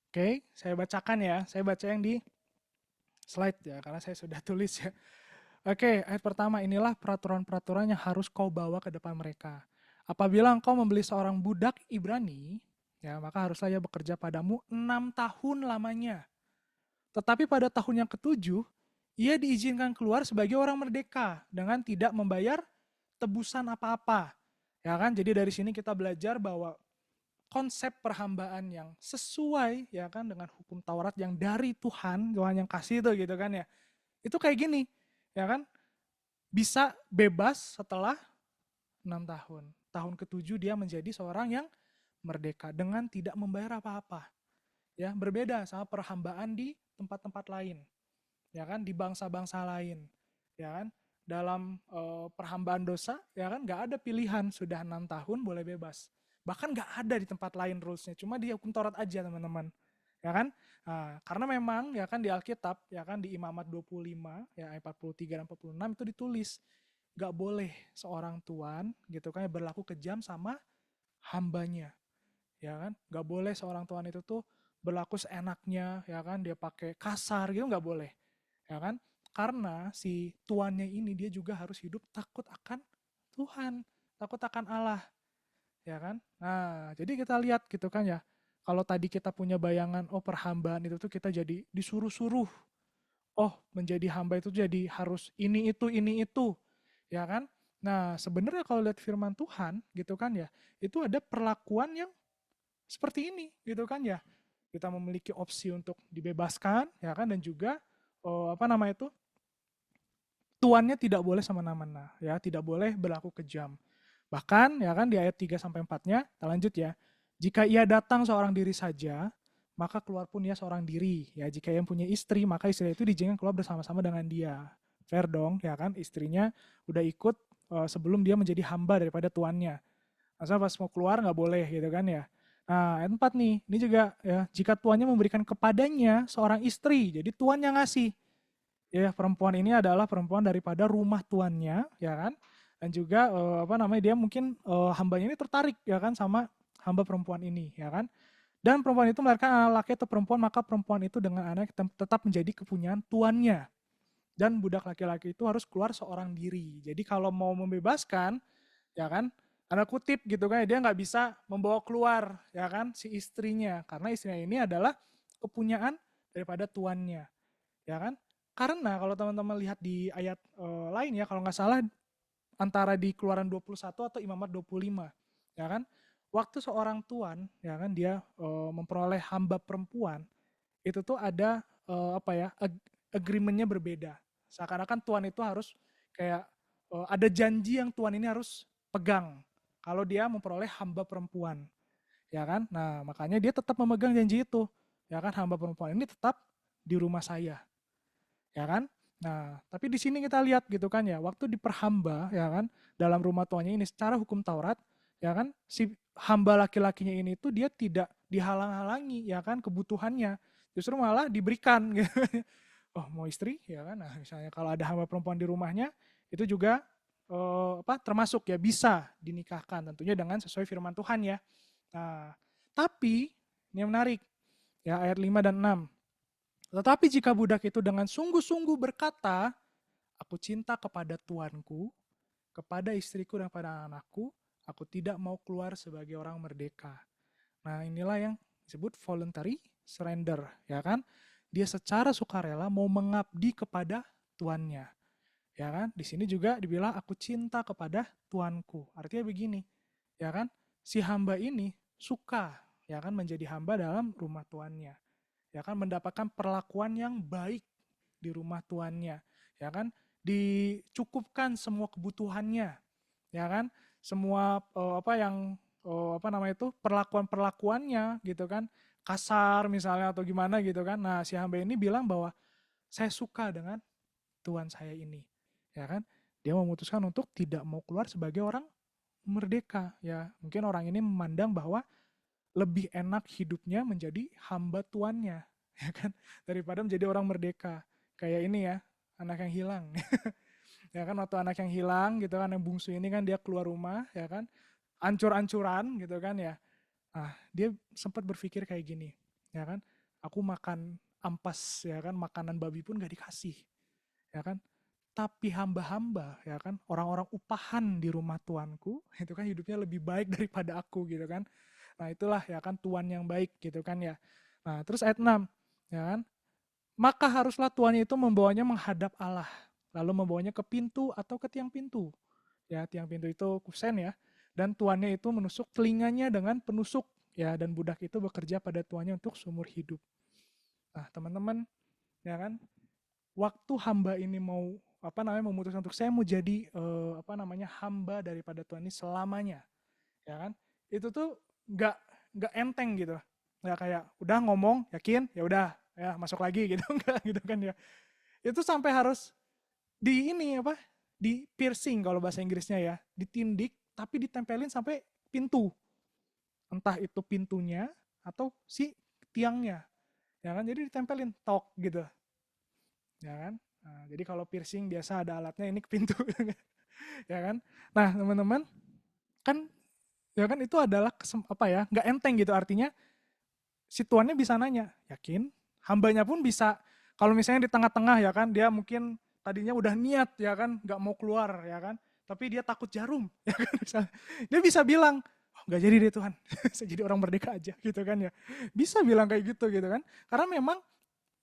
Oke, saya bacakan ya. Saya baca yang di slide ya, karena saya sudah tulis ya. Oke, ayat pertama, inilah peraturan-peraturan yang harus kau bawa ke depan mereka. Apabila engkau membeli seorang budak Ibrani, ya maka haruslah ia bekerja padamu 6 tahun lamanya. Tetapi pada tahun yang ke-7, ia diizinkan keluar sebagai orang merdeka dengan tidak membayar tebusan apa-apa. Ya kan? Jadi dari sini kita belajar bahwa konsep perhambaan yang sesuai ya kan dengan hukum Taurat yang dari Tuhan yang kasih itu gitu kan ya. Itu kayak gini, ya kan? Bisa bebas setelah 6 tahun. Tahun ke-7 dia menjadi seorang yang merdeka dengan tidak membayar apa-apa. Ya, berbeda sama perhambaan di tempat-tempat lain. Ya kan, di bangsa-bangsa lain. Ya kan? Dalam perhambaan dosa, ya kan nggak ada pilihan, sudah 6 tahun boleh bebas. Bahkan nggak ada di tempat lain rules-nya, cuma di hukum Taurat aja, teman-teman. Ya kan? Nah, karena memang ya kan di Alkitab, ya kan di Imamat 25, ya ayat 43 dan 46 itu ditulis nggak boleh seorang tuan gitu kan berlaku kejam sama hambanya, ya kan? Nggak boleh seorang tuan itu tuh berlaku seenaknya, ya kan? Dia pakai kasar gitu, nggak boleh, ya kan? Karena si tuannya ini dia juga harus hidup takut akan Tuhan, takut akan Allah, ya kan? Nah, jadi kita lihat gitu kan ya. Kalau tadi kita punya bayangan, oh perhambaan itu tuh kita jadi disuruh-suruh. Oh, menjadi hamba itu jadi harus ini itu, ya kan? Nah, sebenarnya kalau lihat firman Tuhan gitu kan ya, itu ada perlakuan yang seperti ini gitu kan ya. Kita memiliki opsi untuk dibebaskan, ya kan, dan juga apa nama itu? Tuannya tidak boleh semena-mena, ya, tidak boleh berlaku kejam. Bahkan ya kan di ayat 3 sampai 4-nya, kita lanjut ya. Jika ia datang seorang diri saja, maka keluar pun ia seorang diri. Ya, jika ia punya istri, maka istri itu diizinkan keluar bersama-sama dengan dia. Fair dong, ya kan? Istrinya udah ikut sebelum dia menjadi hamba daripada tuannya. Masa pas mau keluar nggak boleh gitu kan ya. Nah, ayat 4 nih, ini juga ya, jika tuannya memberikan kepadanya seorang istri, jadi tuan yang ngasih. Ya, perempuan ini adalah perempuan daripada rumah tuannya, ya kan? Dan juga apa namanya dia mungkin hambanya ini tertarik ya kan sama hamba perempuan ini, ya kan? Dan perempuan itu melahirkan anak laki atau perempuan, maka perempuan itu dengan anak tetap menjadi kepunyaan tuannya. Dan budak laki-laki itu harus keluar seorang diri. Jadi kalau mau membebaskan, ya kan, tanda kutip gitu kan, dia nggak bisa membawa keluar, ya kan, si istrinya, karena istrinya ini adalah kepunyaan daripada tuannya, ya kan. Karena kalau teman-teman lihat di ayat lain ya, kalau nggak salah antara di Keluaran 21 atau Imamat 25, ya kan, waktu seorang tuan, ya kan, dia memperoleh hamba perempuan, itu tuh ada apa ya, agreement-nya berbeda. Seakan-akan tuan itu harus kayak ada janji yang tuan ini harus pegang kalau dia memperoleh hamba perempuan, ya kan. Nah, makanya dia tetap memegang janji itu, ya kan, hamba perempuan ini tetap di rumah saya, ya kan. Nah, tapi di sini kita lihat gitu kan ya, waktu diperhamba, ya kan, dalam rumah tuannya ini secara hukum Taurat, ya kan, si hamba laki-lakinya ini tuh dia tidak dihalang-halangi, ya kan, kebutuhannya, justru malah diberikan gitu. Oh, mau istri, ya kan. Nah, misalnya kalau ada hamba perempuan di rumahnya, itu juga apa termasuk ya bisa dinikahkan tentunya dengan sesuai firman Tuhan ya. Nah, tapi ini yang menarik ya ayat 5 dan 6. Tetapi jika budak itu dengan sungguh-sungguh berkata, aku cinta kepada tuanku, kepada istriku dan kepada anakku, aku tidak mau keluar sebagai orang merdeka. Nah, inilah yang disebut voluntary surrender, ya kan? Dia secara sukarela mau mengabdi kepada tuannya. Ya kan? Di sini juga dibilang aku cinta kepada tuanku. Artinya begini, ya kan? Si hamba ini suka, ya kan, menjadi hamba dalam rumah tuannya, ya kan, mendapatkan perlakuan yang baik di rumah tuannya, ya kan, dicukupkan semua kebutuhannya, ya kan, semua perlakuan-perlakuannya gitu kan, kasar misalnya atau gimana gitu kan. Nah, si hamba ini bilang bahwa saya suka dengan Tuhan saya ini, ya kan. Dia memutuskan untuk tidak mau keluar sebagai orang merdeka, ya. Mungkin orang ini memandang bahwa lebih enak hidupnya menjadi hamba tuannya, ya kan, daripada menjadi orang merdeka. Kayak ini ya, anak yang hilang. Ya kan, waktu anak yang hilang gitu kan, yang bungsu ini kan dia keluar rumah, ya kan, ancur-ancuran gitu kan ya. Nah, dia sempat berpikir kayak gini, ya kan, aku makan ampas, ya kan, makanan babi pun gak dikasih, ya kan, tapi hamba-hamba, ya kan, orang-orang upahan di rumah tuanku itu kan hidupnya lebih baik daripada aku gitu kan. Nah, itulah ya kan tuan yang baik gitu kan ya. Nah, terus ayat 6, ya kan, maka haruslah tuannya itu membawanya menghadap Allah, lalu membawanya ke pintu atau ke tiang pintu. Ya, tiang pintu itu kusen ya. Dan tuannya itu menusuk telinganya dengan penusuk, ya, dan budak itu bekerja pada tuannya untuk seumur hidup. Nah, teman-teman, ya kan, waktu hamba ini mau memutuskan untuk saya mau jadi hamba daripada Tuhan ini selamanya, ya kan, itu tuh nggak nggak enteng gitu, nggak kayak udah ngomong yakin ya udah ya masuk lagi gitu, nggak gitu kan ya. Itu sampai harus di piercing kalau bahasa Inggrisnya ya, ditindik tapi ditempelin sampai pintu, entah itu pintunya atau si tiangnya, ya kan, jadi ditempelin tok gitu, ya kan. Nah, jadi kalau piercing biasa ada alatnya, ini ke pintu. Ya kan. Nah, teman-teman, kan ya kan itu adalah nggak enteng gitu, artinya si tuannya bisa nanya, yakin? Hambanya pun bisa, kalau misalnya di tengah-tengah ya kan, dia mungkin tadinya udah niat ya kan, nggak mau keluar ya kan, tapi dia takut jarum, ya kan, misalnya. Dia bisa bilang, oh, nggak jadi deh Tuhan, saya jadi orang merdeka aja gitu kan ya. Bisa bilang kayak gitu kan, karena memang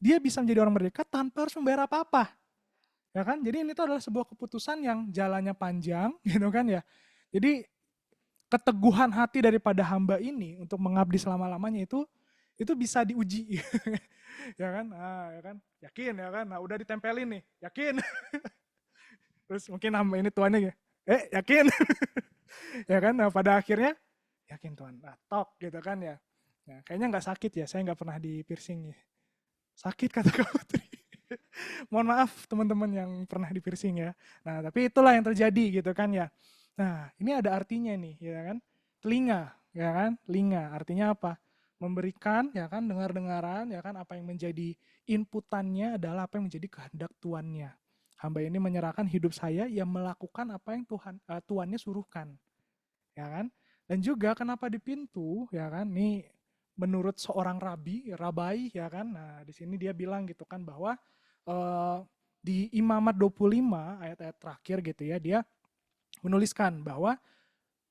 dia bisa menjadi orang merdeka tanpa harus membayar apa-apa. Ya kan? Jadi ini tuh adalah sebuah keputusan yang jalannya panjang, gitu kan ya. Jadi keteguhan hati daripada hamba ini untuk mengabdi selama-lamanya itu bisa diuji. Ya kan? Nah, ya kan? Yakin ya kan? Nah, udah ditempelin nih, yakin. Terus mungkin hamba ini tuannya ya, yakin. Ya kan? Nah, pada akhirnya yakin Tuhan. Nah, tok gitu kan ya. Nah, kayaknya nggak sakit ya, saya nggak pernah di piercing ya. Sakit kata Kak Putri. Mohon maaf teman-teman yang pernah di piercing ya. Nah, tapi itulah yang terjadi gitu kan ya. Nah, ini ada artinya nih, ya kan? Telinga, ya kan? Telinga artinya apa? Memberikan, ya kan, dengar-dengaran, ya kan, apa yang menjadi inputannya adalah apa yang menjadi kehendak tuannya. Hamba ini menyerahkan hidup saya yang melakukan apa yang tuannya suruhkan, ya kan? Dan juga kenapa di pintu, ya kan? Nih menurut seorang rabai, ya kan? Nah, di sini dia bilang gitu kan bahwa eh, di Imamat 25 ayat-ayat terakhir gitu ya, dia menuliskan bahwa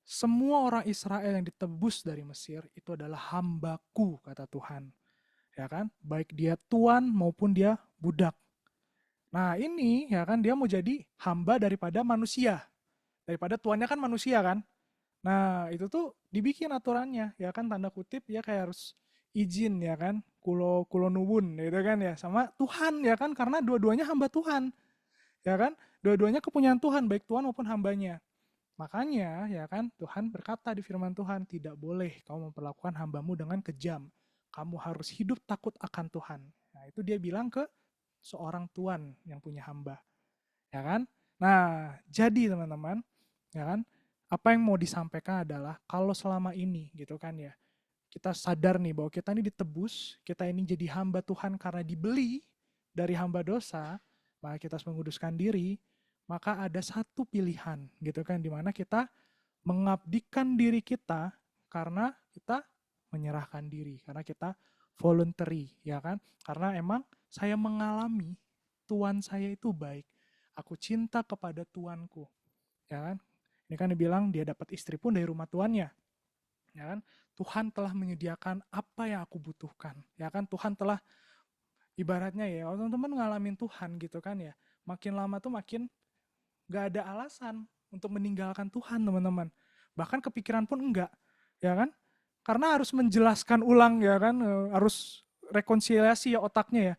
semua orang Israel yang ditebus dari Mesir itu adalah hambaku, kata Tuhan. Ya kan? Baik dia tuan maupun dia budak. Nah, ini ya kan dia mau jadi hamba daripada manusia. Daripada tuannya kan manusia kan. Nah, itu tuh dibikin aturannya, ya kan, tanda kutip ya, kayak harus izin ya kan, kulo kulo nuwun gitu kan ya, sama Tuhan ya kan, karena dua-duanya hamba Tuhan, ya kan, dua-duanya kepunyaan Tuhan, baik Tuhan maupun hambanya. Makanya ya kan Tuhan berkata di firman Tuhan, tidak boleh kamu memperlakukan hambamu dengan kejam. Kamu harus hidup takut akan Tuhan. Nah, itu dia bilang ke seorang tuan yang punya hamba, ya kan? Nah, jadi teman-teman, ya kan, apa yang mau disampaikan adalah kalau selama ini gitu kan ya, kita sadar nih bahwa kita ini ditebus, kita ini jadi hamba Tuhan karena dibeli dari hamba dosa, maka kita harus menguduskan diri, maka ada satu pilihan gitu kan, dimana kita mengabdikan diri kita karena kita menyerahkan diri, karena kita voluntary, ya kan, karena emang saya mengalami Tuhan saya itu baik, aku cinta kepada Tuanku, ya kan. Ini kan dibilang dia dapat istri pun dari rumah tuannya, ya kan. Tuhan telah menyediakan apa yang aku butuhkan, ya kan. Tuhan telah, ibaratnya ya, kalau teman-teman ngalamin Tuhan gitu kan ya, makin lama tuh makin gak ada alasan untuk meninggalkan Tuhan, teman-teman. Bahkan kepikiran pun enggak, ya kan. karena harus menjelaskan ulang ya kan, harus rekonsiliasi ya otaknya ya.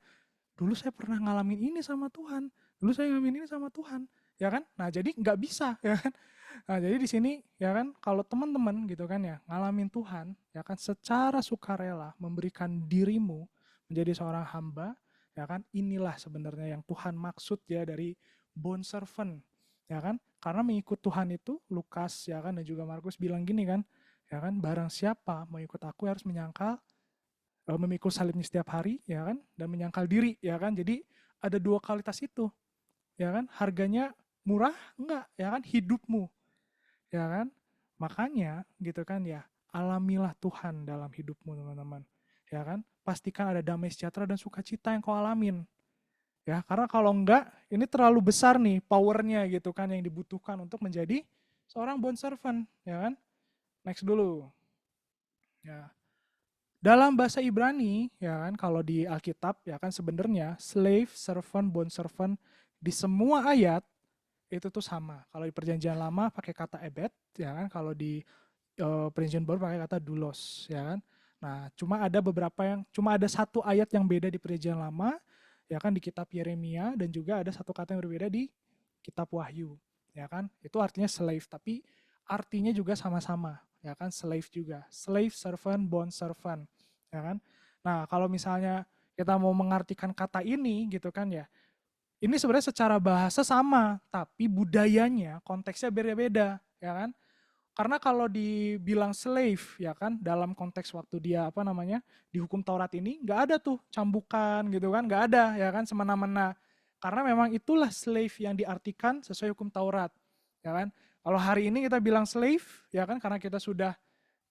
Dulu saya pernah ngalamin ini sama Tuhan, dulu saya ngalamin ini sama Tuhan, ya kan? Nah jadi nggak bisa, ya kan? Nah jadi di sini ya kan, kalau teman-teman gitu kan ya ngalamin Tuhan, ya kan secara sukarela memberikan dirimu menjadi seorang hamba, ya kan? Inilah sebenarnya yang Tuhan maksud ya dari bond servant, ya kan? Karena mengikut Tuhan itu Lukas ya kan dan juga Markus bilang gini kan, ya kan? Barang siapa mau ikut aku harus menyangkal memikul salibnya setiap hari ya kan dan menyangkal diri ya kan. Jadi ada dua kualitas itu ya kan, harganya murah enggak ya kan, hidupmu ya kan. Makanya gitu kan ya, alamilah Tuhan dalam hidupmu teman-teman ya kan. Pastikan ada damai sejahtera dan sukacita yang kau alamin ya, karena kalau enggak ini terlalu besar nih powernya gitu kan yang dibutuhkan untuk menjadi seorang bond servant ya kan. Next dulu ya. Dalam bahasa Ibrani, ya kan, kalau di Alkitab, ya kan sebenarnya slave, servant, bond servant di semua ayat itu tuh sama. Kalau di Perjanjian Lama pakai kata ebed, ya kan. Kalau di Perjanjian Baru pakai kata doulos, ya kan. Nah, cuma ada satu ayat yang beda di Perjanjian Lama, ya kan, di Kitab Yeremia, dan juga ada satu kata yang berbeda di Kitab Wahyu, ya kan. Itu artinya slave, tapi artinya juga sama-sama, ya kan, slave juga. Slave, servant, bond servant, ya kan. Nah, kalau misalnya kita mau mengartikan kata ini gitu kan ya, ini sebenarnya secara bahasa sama, tapi budayanya, konteksnya beda-beda, ya kan. Karena kalau dibilang slave, ya kan, dalam konteks waktu dia apa namanya di hukum Taurat ini nggak ada tuh cambukan gitu kan, nggak ada ya kan semena-mena. Karena memang itulah slave yang diartikan sesuai hukum Taurat, ya kan. Kalau hari ini kita bilang slave, ya kan, karena kita sudah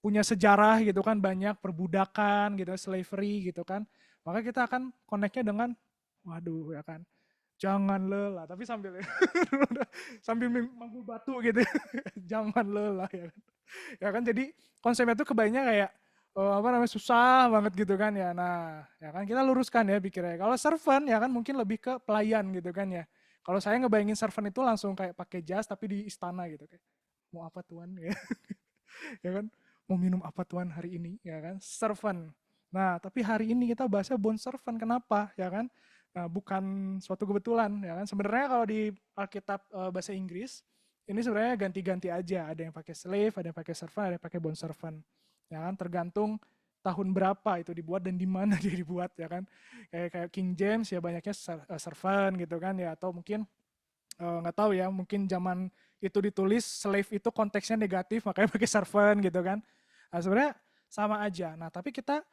punya sejarah gitu kan, banyak perbudakan gitu, slavery gitu kan, maka kita akan connect-nya dengan, waduh ya kan, jangan lelah, tapi sambil sambil menghul batu gitu, jangan lelah ya kan. Ya kan jadi konsepnya tuh kebayangnya kayak apa namanya susah banget gitu kan ya. Nah, ya kan kita luruskan ya pikirnya. Kalau servant ya kan mungkin lebih ke pelayan gitu kan ya. Kalau saya ngebayangin servant itu langsung kayak pakai jas tapi di istana gitu kayak mau apa tuan ya. Ya kan mau minum apa tuan hari ini ya kan servant. Nah tapi hari ini kita bahasnya bond servant, kenapa ya kan. Nah, bukan suatu kebetulan ya kan, sebenarnya kalau di Alkitab bahasa Inggris ini sebenarnya ganti-ganti aja, ada yang pakai slave, ada yang pakai servant, ada yang pakai bond servant ya kan, tergantung tahun berapa itu dibuat dan di mana dia dibuat ya kan. Kayak King James ya banyaknya servant gitu kan ya, atau mungkin nggak tahu ya, mungkin zaman itu ditulis slave itu konteksnya negatif makanya pakai servant gitu kan. Nah, sebenarnya sama aja. Nah, tapi kita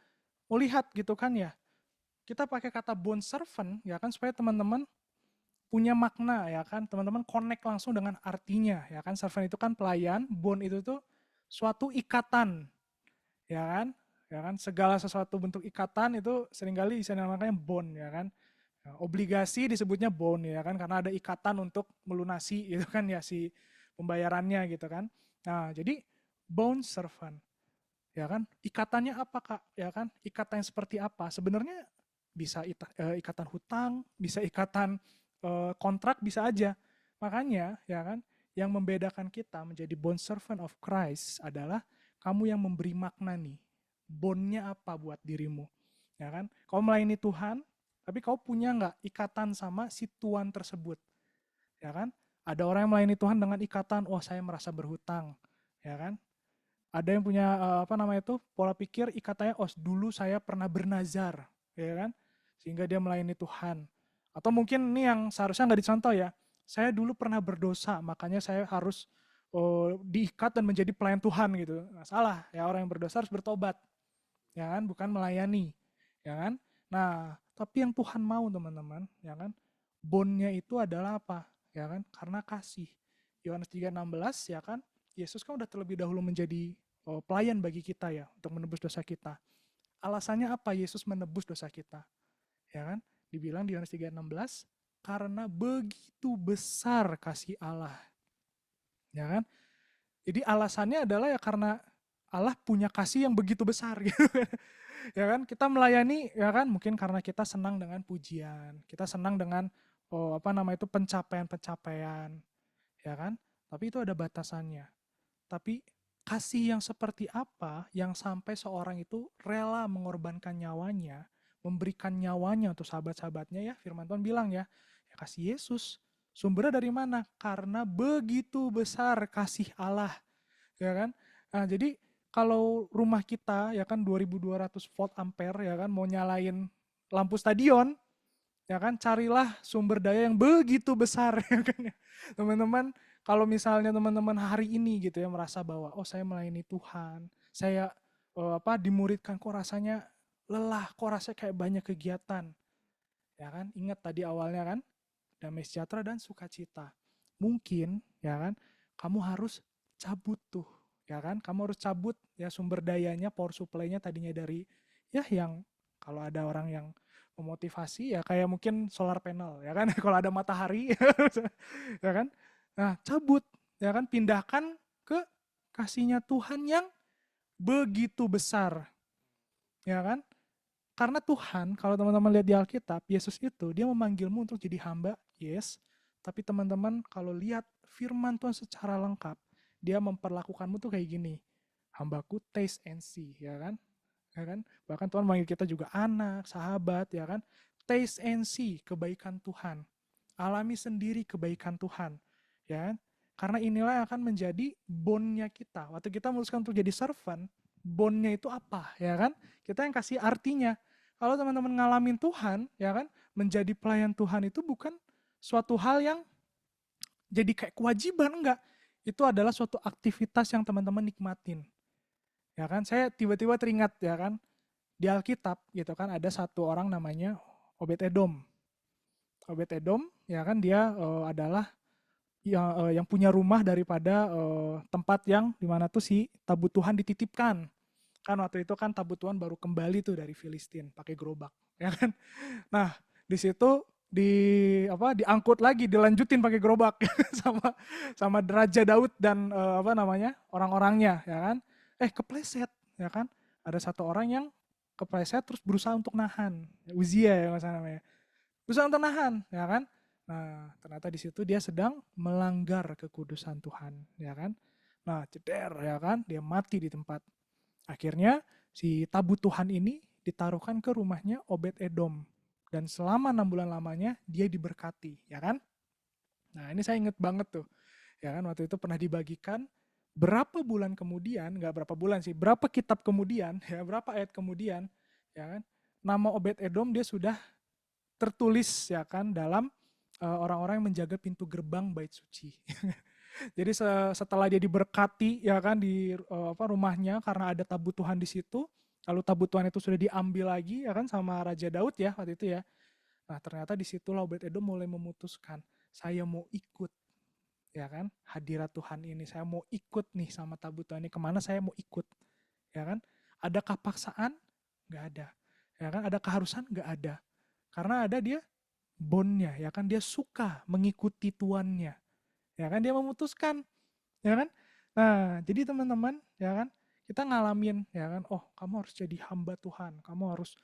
mau lihat gitu kan ya. Kita pakai kata bond servant ya kan supaya teman-teman punya makna ya kan. Teman-teman connect langsung dengan artinya ya kan. Servant itu kan pelayan, bond itu tuh suatu ikatan ya kan. Ya kan, segala sesuatu bentuk ikatan itu seringkali bisa dinamakan bond ya kan. Nah, obligasi disebutnya bond ya kan, karena ada ikatan untuk melunasi gitu kan ya si pembayarannya gitu kan. Nah, jadi bond servant ya kan, ikatannya apa Kak? Ya kan, ikatan yang seperti apa? Sebenarnya bisa ikatan hutang, bisa ikatan kontrak, bisa aja. Makanya ya kan, yang membedakan kita menjadi bond servant of Christ adalah kamu yang memberi makna nih. Bondnya apa buat dirimu? Ya kan? Kau melayani Tuhan, tapi kau punya nggak ikatan sama si Tuhan tersebut? Ya kan? Ada orang yang melayani Tuhan dengan ikatan, oh saya merasa berhutang, ya kan? Ada yang punya apa namanya itu pola pikir ikatannya, oh dulu saya pernah bernazar, ya kan? Sehingga dia melayani Tuhan. Atau mungkin ini yang seharusnya nggak dicontoh ya. Saya dulu pernah berdosa, makanya saya harus diikat dan menjadi pelayan Tuhan gitu. Nah, salah ya, orang yang berdosa harus bertobat, ya kan? Bukan melayani, ya kan? Nah, tapi yang Tuhan mau teman-teman, ya kan? Bondnya itu adalah apa? Ya kan? Karena kasih. Yohanes 3:16 ya kan? Yesus kan udah terlebih dahulu menjadi pelayan bagi kita ya, untuk menebus dosa kita. Alasannya apa Yesus menebus dosa kita? Ya kan? Dibilang di Yohanes 3:16, karena begitu besar kasih Allah. Ya kan? Jadi alasannya adalah ya karena Allah punya kasih yang begitu besar gitu. Ya kan, kita melayani ya kan mungkin karena kita senang dengan pujian, kita senang dengan apa nama itu pencapaian-pencapaian, ya kan. Tapi itu ada batasannya. Tapi kasih yang seperti apa yang sampai seorang itu rela mengorbankan nyawanya, memberikan nyawanya untuk sahabat-sahabatnya ya. Firman Tuhan bilang ya, ya kasih Yesus. Sumbernya dari mana? Karena begitu besar kasih Allah, ya kan? Nah, jadi kalau rumah kita ya kan 2200 volt ampere ya kan mau nyalain lampu stadion, ya kan carilah sumber daya yang begitu besar ya kan ya. Teman-teman, kalau misalnya teman-teman hari ini gitu ya merasa bahwa oh saya melayani Tuhan, saya dimuridkan kok rasanya lelah, kok rasanya kayak banyak kegiatan. Ya kan? Ingat tadi awalnya kan damai sejahtera dan sukacita. Mungkin ya kan kamu harus cabut tuh, ya kan? Kamu harus cabut ya sumber dayanya, power supply-nya tadinya dari ya yang kalau ada orang yang memotivasi ya kayak mungkin solar panel ya kan kalau ada matahari ya kan. Nah, cabut ya kan pindahkan ke kasihnya Tuhan yang begitu besar. Ya kan? Karena Tuhan, kalau teman-teman lihat di Alkitab, Yesus itu dia memanggilmu untuk jadi hamba, yes. Tapi teman-teman kalau lihat firman Tuhan secara lengkap, dia memperlakukanmu tuh kayak gini. Hambaku taste and see, ya kan? Ya kan? Bahkan Tuhan manggil kita juga anak, sahabat, ya kan? Taste and see kebaikan Tuhan. Alami sendiri kebaikan Tuhan, ya kan? Karena inilah yang akan menjadi bondnya kita. Waktu kita memutuskan untuk jadi servant, bondnya itu apa, ya kan? Kita yang kasih artinya. Kalau teman-teman ngalamin Tuhan, ya kan, menjadi pelayan Tuhan itu bukan suatu hal yang jadi kayak kewajiban, enggak. Itu adalah suatu aktivitas yang teman-teman nikmatin. Ya kan, saya tiba-tiba teringat ya kan, di Alkitab gitu kan ada satu orang namanya Obed Edom. Obed Edom ya kan dia adalah yang punya rumah daripada tempat yang dimana tuh si tabut Tuhan dititipkan. Kan waktu itu kan tabut Tuhan baru kembali tuh dari Filistin pakai gerobak, ya kan. Nah, di situ diangkut lagi, dilanjutin pakai gerobak sama sama Raja Daud dan orang-orangnya, ya kan. Kepleset, ya kan. Ada satu orang yang kepleset terus berusaha untuk nahan. Uzia ya mas namanya. Berusaha untuk nahan, ya kan. Nah, ternyata di situ dia sedang melanggar kekudusan Tuhan, ya kan. Nah, ceder, ya kan, dia mati di tempat. Akhirnya si tabut Tuhan ini ditaruhkan ke rumahnya Obed Edom. Dan selama 6 bulan lamanya dia diberkati, ya kan? Nah ini saya inget banget tuh. Ya kan waktu itu pernah dibagikan berapa bulan kemudian, nggak berapa bulan sih, berapa kitab kemudian, ya berapa ayat kemudian, ya kan? Nama Obed Edom dia sudah tertulis ya kan dalam orang-orang yang menjaga pintu gerbang bait suci. Jadi setelah dia diberkati ya kan di rumahnya karena ada tabut Tuhan di situ, lalu tabut Tuhan itu sudah diambil lagi ya kan sama Raja Daud ya waktu itu ya. Nah ternyata di situ Obed Edom mulai memutuskan, saya mau ikut ya kan hadirat Tuhan ini, saya mau ikut nih sama tabut Tuhan ini, kemana saya mau ikut ya kan. Adakah paksaan? Nggak ada. Ya kan ada keharusan? Nggak ada. Karena ada dia bondnya ya kan, dia suka mengikuti tuannya. Ya kan dia memutuskan, ya kan? Nah, jadi teman-teman, ya kan? Kita ngalamin, ya kan? Oh, kamu harus jadi hamba Tuhan. Kamu harus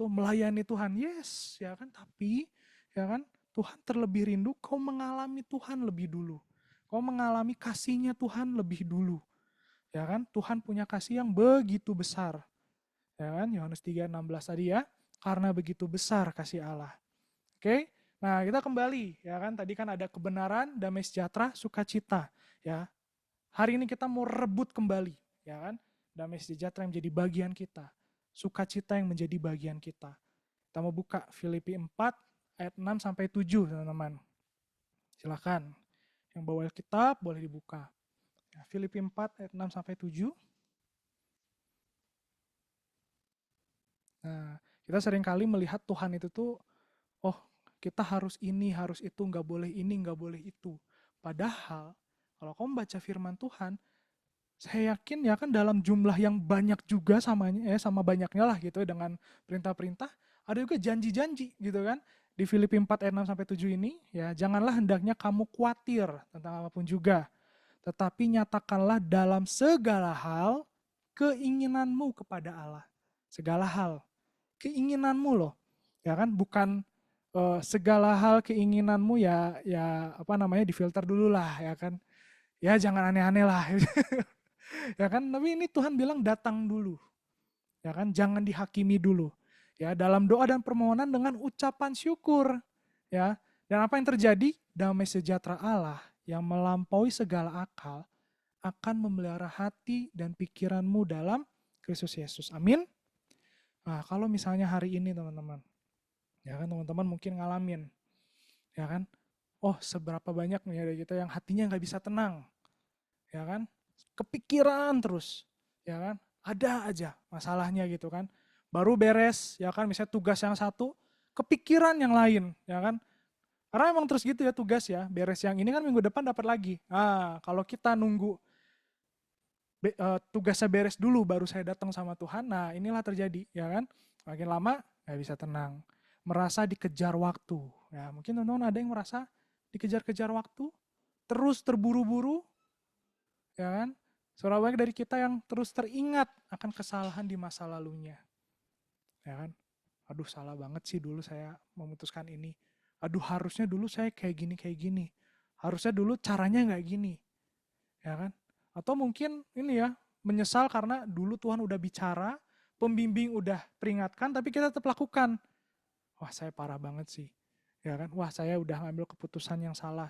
melayani Tuhan. Yes, ya kan? Tapi ya kan? Tuhan terlebih rindu kau mengalami Tuhan lebih dulu. Kau mengalami kasihnya Tuhan lebih dulu. Ya kan? Tuhan punya kasih yang begitu besar. Ya kan? Yohanes 3:16 tadi ya. Karena begitu besar kasih Allah. Oke? Nah, kita kembali, ya kan? Tadi kan ada kebenaran, damai sejahtera, sukacita, ya. Hari ini kita mau rebut kembali, ya kan? Damai sejahtera yang menjadi bagian kita, sukacita yang menjadi bagian kita. Kita mau buka Filipi 4 ayat 6 sampai 7, teman-teman. Silakan. Yang bawa Alkitab boleh dibuka. Ya, Filipi 4 ayat 6 sampai 7. Nah, kita seringkali melihat Tuhan itu tuh, oh kita harus ini, harus itu, nggak boleh ini, nggak boleh itu. Padahal kalau kamu baca firman Tuhan, saya yakin ya kan dalam jumlah yang banyak juga sama banyaknya lah gitu dengan perintah-perintah, ada juga janji-janji gitu kan. Di Filipi 4 ayat 6 sampai 7 ini, ya janganlah hendaknya kamu khawatir tentang apapun juga, tetapi nyatakanlah dalam segala hal keinginanmu kepada Allah. Segala hal, keinginanmu loh. Ya kan, bukan segala hal keinginanmu ya difilter dulu lah ya kan. Ya jangan aneh-aneh lah. Ya kan? Tapi ini Tuhan bilang datang dulu. Ya kan? Jangan dihakimi dulu. Ya, dalam doa dan permohonan dengan ucapan syukur. Ya. Dan apa yang terjadi? Damai sejahtera Allah yang melampaui segala akal akan memelihara hati dan pikiranmu dalam Kristus Yesus. Amin. Nah, kalau misalnya hari ini teman-teman, ya kan teman-teman mungkin ngalamin, ya kan, oh seberapa banyak nih dari kita yang hatinya nggak bisa tenang, ya kan, kepikiran terus, ya kan, ada aja masalahnya gitu kan, baru beres, ya kan, misalnya tugas yang satu, kepikiran yang lain, ya kan, karena emang terus gitu ya tugas ya, beres yang ini kan minggu depan dapat lagi. Nah, kalau kita nunggu tugasnya beres dulu baru saya datang sama Tuhan, nah inilah terjadi, ya kan, makin lama nggak bisa tenang, merasa dikejar waktu, ya mungkin teman-teman ada yang merasa dikejar-kejar waktu, terus terburu-buru, ya kan, seorang banyak dari kita yang terus teringat akan kesalahan di masa lalunya, ya kan, aduh salah banget sih dulu saya memutuskan ini, aduh harusnya dulu saya kayak gini, harusnya dulu caranya nggak gini, ya kan? Atau mungkin ini ya, menyesal karena dulu Tuhan udah bicara, pembimbing udah peringatkan, tapi kita tetap lakukan. Wah saya parah banget sih, ya kan? Wah saya udah ngambil keputusan yang salah,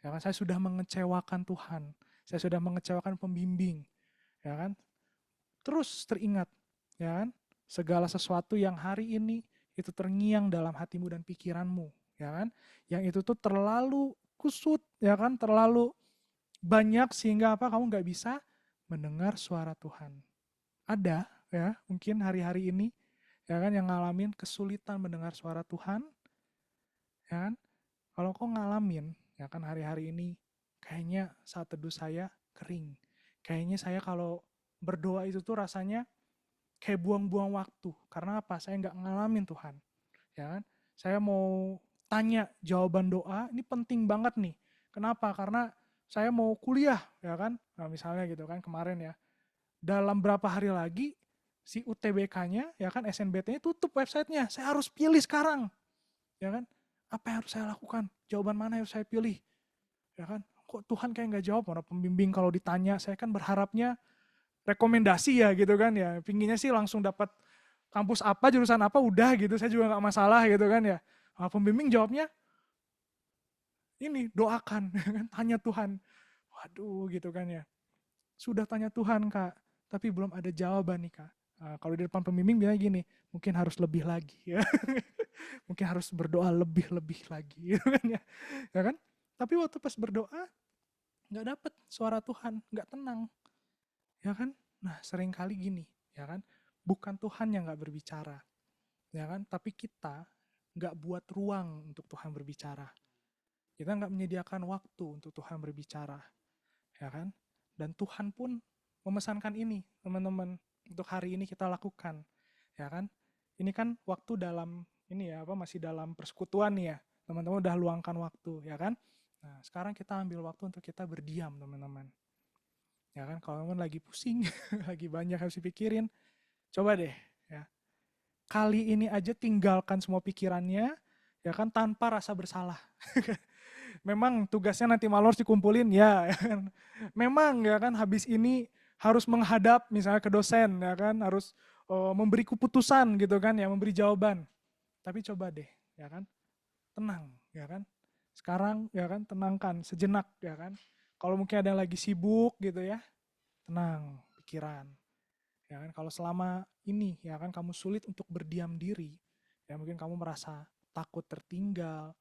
ya kan? Saya sudah mengecewakan Tuhan, saya sudah mengecewakan pembimbing, ya kan? Terus teringat, ya kan? Segala sesuatu yang hari ini itu terngiang dalam hatimu dan pikiranmu, ya kan? Yang itu tuh terlalu kusut, ya kan? Terlalu banyak sehingga apa kamu nggak bisa mendengar suara Tuhan. Ada ya mungkin hari-hari ini ya kan yang ngalamin kesulitan mendengar suara Tuhan, ya kan? Kalau kau ngalamin ya kan hari-hari ini kayaknya saat teduh saya kering. Kayaknya saya kalau berdoa itu tuh rasanya kayak buang-buang waktu. Karena apa? Saya nggak ngalamin Tuhan. Ya kan? Saya mau tanya jawaban doa, ini penting banget nih. Kenapa? Karena saya mau kuliah, ya kan? Nah, misalnya gitu kan kemarin ya. Dalam berapa hari lagi si UTBK-nya, ya kan SNBT-nya tutup websitenya. Saya harus pilih sekarang, ya kan? Apa yang harus saya lakukan? Jawaban mana yang harus saya pilih? Ya kan? Kok Tuhan kayak nggak jawab? Orang pembimbing kalau ditanya, saya kan berharapnya rekomendasi ya gitu kan ya. Pinginnya sih langsung dapat kampus apa, jurusan apa, udah gitu. Saya juga nggak masalah gitu kan ya. Nah, pembimbing jawabnya, ini doakan, tanya Tuhan. Waduh gitu kan ya. Sudah tanya Tuhan Kak, tapi belum ada jawaban nih Kak. Nah, kalau di depan pembimbing bilang gini, mungkin harus lebih lagi ya. Mungkin harus berdoa lebih-lebih lagi gitu kan ya. Ya kan? Tapi waktu pas berdoa nggak dapet suara Tuhan, nggak tenang. Ya kan? Nah sering kali gini, ya kan? Bukan Tuhan yang nggak berbicara, ya kan? Tapi kita nggak buat ruang untuk Tuhan berbicara. Kita nggak menyediakan waktu untuk Tuhan berbicara, ya kan? Dan Tuhan pun memesankan ini, teman-teman, untuk hari ini kita lakukan, ya kan? Ini kan waktu dalam ini ya, apa masih dalam persekutuan nih ya, teman-teman udah luangkan waktu, ya kan? Nah, sekarang kita ambil waktu untuk kita berdiam, teman-teman. Ya kan, kalau teman lagi pusing, lagi banyak harus dipikirin, coba deh, ya. Kali ini aja tinggalkan semua pikirannya, ya kan, tanpa rasa bersalah. Memang tugasnya nanti malam harus dikumpulin ya, ya kan? Memang ya kan habis ini harus menghadap misalnya ke dosen ya kan, harus memberi keputusan gitu kan ya, memberi jawaban. Tapi coba deh ya kan, tenang ya kan. Sekarang ya kan tenangkan sejenak ya kan. Kalau mungkin ada yang lagi sibuk gitu ya, tenang pikiran. Ya kan kalau selama ini ya kan kamu sulit untuk berdiam diri, ya mungkin kamu merasa takut tertinggal,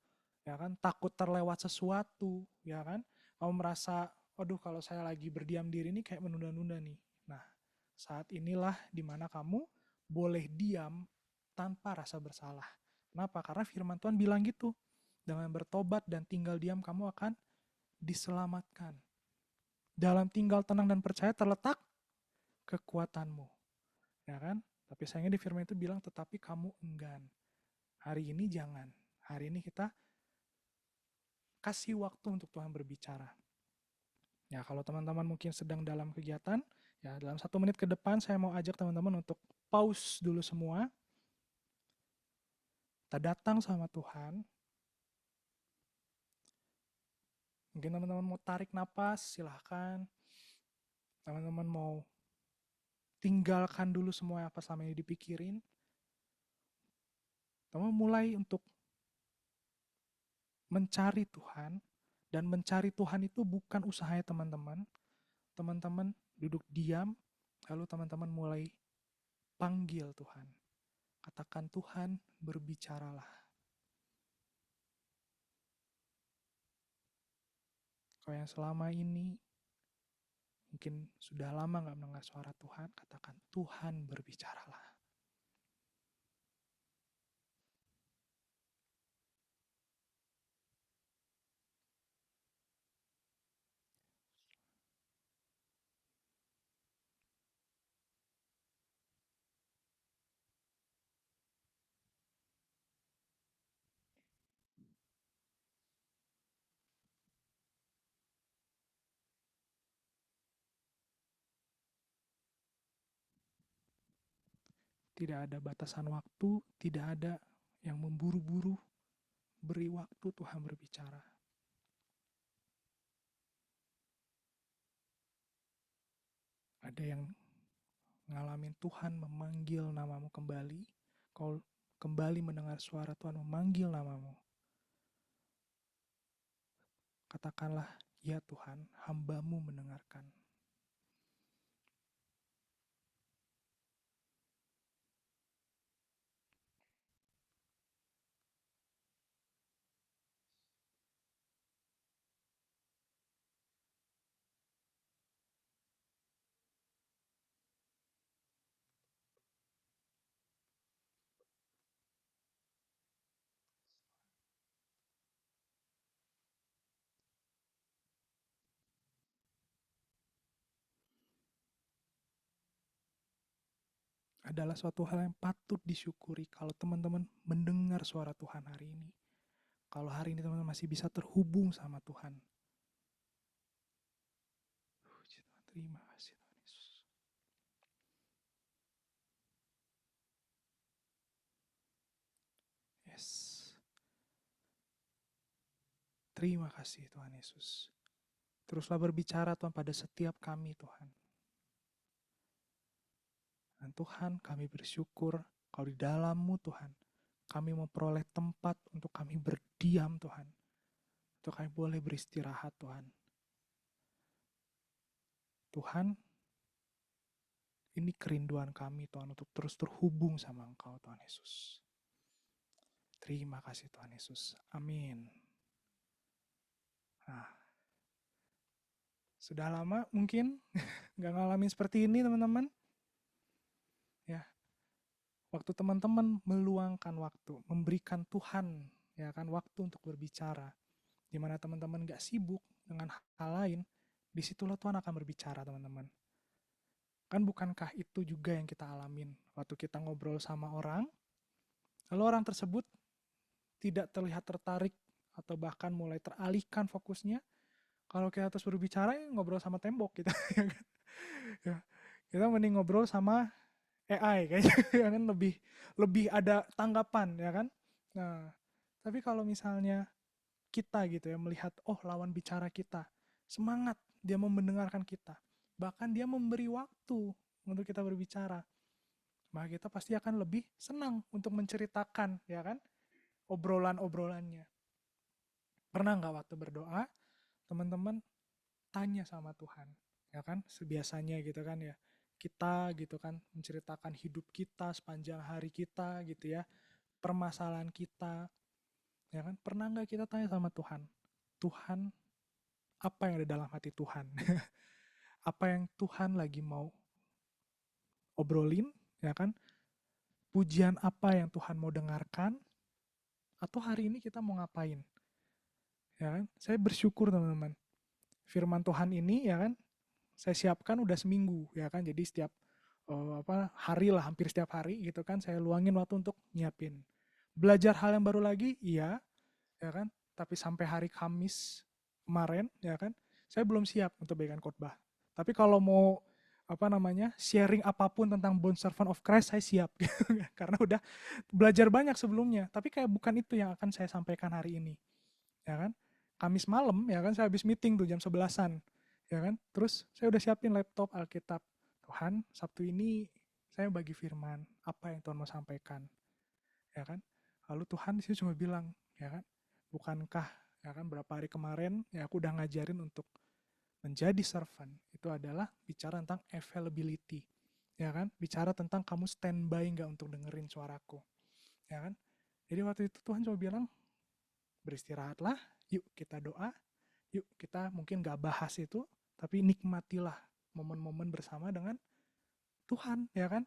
ya kan takut terlewat sesuatu, ya kan kamu merasa aduh kalau saya lagi berdiam diri ini kayak menunda-nunda nih. Nah saat inilah dimana kamu boleh diam tanpa rasa bersalah. Kenapa? Karena firman Tuhan bilang gitu, dengan bertobat dan tinggal diam kamu akan diselamatkan. Dalam tinggal tenang dan percaya terletak kekuatanmu, ya kan? Tapi sayangnya di firman itu bilang tetapi kamu enggan. Hari ini jangan. Hari ini kita kasih waktu untuk Tuhan berbicara. Ya, kalau teman-teman mungkin sedang dalam kegiatan, ya dalam 1 menit ke depan saya mau ajak teman-teman untuk pause dulu semua. Kita datang sama Tuhan. Mungkin teman-teman mau tarik napas, silahkan. teman-teman mau tinggalkan dulu semua apa selama ini dipikirin, teman mulai untuk mencari Tuhan, dan mencari Tuhan itu bukan usahanya teman-teman. Teman-teman duduk diam, lalu teman-teman mulai panggil Tuhan. Katakan, Tuhan berbicaralah. Kalau yang selama ini mungkin sudah lama gak mendengar suara Tuhan, katakan, Tuhan berbicaralah. Tidak ada batasan waktu, tidak ada yang memburu-buru. Beri waktu Tuhan berbicara. Ada yang ngalamin Tuhan memanggil namamu kembali. Kau kembali mendengar suara Tuhan memanggil namamu. Katakanlah, ya Tuhan, hamba-Mu mendengarkan. Adalah suatu hal yang patut disyukuri kalau teman-teman mendengar suara Tuhan hari ini. Kalau hari ini teman-teman masih bisa terhubung sama Tuhan. Puji Tuhan, terima kasih Tuhan Yesus. Yes. Terima kasih Tuhan Yesus. Teruslah berbicara Tuhan pada setiap kami Tuhan. Dan Tuhan, kami bersyukur kalau di dalam-Mu Tuhan, kami memperoleh tempat untuk kami berdiam Tuhan. Untuk kami boleh beristirahat Tuhan. Tuhan, ini kerinduan kami Tuhan untuk terus terhubung sama Engkau Tuhan Yesus. Terima kasih Tuhan Yesus. Amin. Nah, sudah lama mungkin nggak ngalamin seperti ini teman-teman. Ya, waktu teman-teman meluangkan waktu, memberikan Tuhan ya kan waktu untuk berbicara, di mana teman-teman gak sibuk dengan hal lain, disitulah Tuhan akan berbicara teman-teman. Kan bukankah itu juga yang kita alamin waktu kita ngobrol sama orang, lalu orang tersebut tidak terlihat tertarik atau bahkan mulai teralihkan fokusnya. Kalau kita terus berbicara, ngobrol sama tembok kita. Ya, kita mending ngobrol sama AI kayaknya ya kan lebih ada tanggapan ya kan. Nah, tapi kalau misalnya kita gitu ya melihat lawan bicara kita semangat, dia mau mendengarkan kita, bahkan dia memberi waktu untuk kita berbicara, maka kita pasti akan lebih senang untuk menceritakan ya kan obrolannya. Pernah nggak waktu berdoa teman-teman tanya sama Tuhan ya kan, sebiasanya gitu kan ya, kita gitu kan menceritakan hidup kita sepanjang hari kita gitu ya, permasalahan kita ya kan, pernah nggak kita tanya sama Tuhan, Tuhan apa yang ada dalam hati Tuhan? Apa yang Tuhan lagi mau obrolin ya kan, pujian apa yang Tuhan mau dengarkan, atau hari ini kita mau ngapain ya kan. Saya bersyukur teman-teman, firman Tuhan ini ya kan saya siapkan udah seminggu ya kan, jadi setiap hari lah, hampir setiap hari gitu kan saya luangin waktu untuk nyiapin. Belajar hal yang baru lagi, iya ya kan, tapi sampai hari Kamis kemarin ya kan, saya belum siap untuk bagikan khotbah. Tapi kalau mau sharing apapun tentang Bond Servant of Christ, saya siap karena udah belajar banyak sebelumnya. Tapi kayak bukan itu yang akan saya sampaikan hari ini, ya kan. Kamis malam ya kan saya habis meeting tuh jam 11-an. ya kan? Terus saya udah siapin laptop, Alkitab. Tuhan, Sabtu ini saya bagi firman, apa yang Tuhan mau sampaikan, ya kan? Lalu Tuhan di situ cuma bilang, ya kan? Bukankah, ya kan, berapa hari kemarin ya aku udah ngajarin untuk menjadi servant itu adalah bicara tentang availability, ya kan? Bicara tentang kamu standby nggak untuk dengerin suaraku, ya kan? Jadi waktu itu Tuhan coba bilang, beristirahatlah, yuk kita doa, yuk kita mungkin nggak bahas itu, tapi nikmatilah momen-momen bersama dengan Tuhan, ya kan?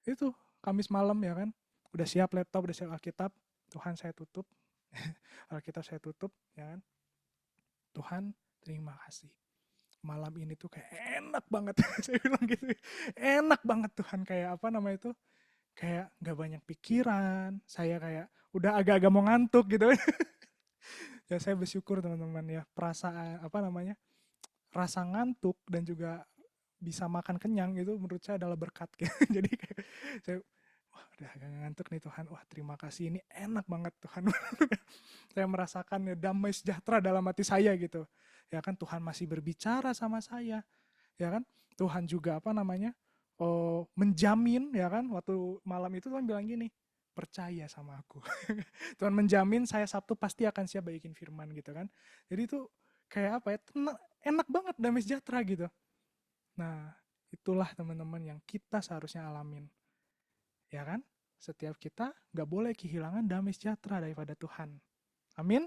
Itu Kamis malam, ya kan? Udah siap laptop, udah siap Alkitab, Tuhan saya tutup, Alkitab saya tutup, ya kan? Tuhan terima kasih. Malam ini tuh kayak enak banget. Saya bilang gitu, enak banget Tuhan, kayak apa namanya itu, kayak nggak banyak pikiran, saya kayak udah agak-agak mau ngantuk gitu. Ya saya bersyukur teman-teman ya, perasaan apa namanya, rasa ngantuk dan juga bisa makan kenyang itu menurut saya adalah berkat gitu. Jadi kayak saya, wah udah agak ngantuk nih Tuhan, wah terima kasih ini enak banget Tuhan. Saya merasakan ya, damai sejahtera dalam hati saya gitu. Ya kan Tuhan masih berbicara sama saya, ya kan? Tuhan juga apa namanya? Menjamin, ya kan? Waktu malam itu Tuhan bilang gini, percaya sama aku. Tuhan menjamin saya Sabtu pasti akan siap bagiin firman gitu kan. Jadi itu kayak apa ya? Enak banget, damai sejahtera gitu. Nah, itulah teman-teman yang kita seharusnya alamin. Ya kan? Setiap kita nggak boleh kehilangan damai sejahtera daripada Tuhan. Amin.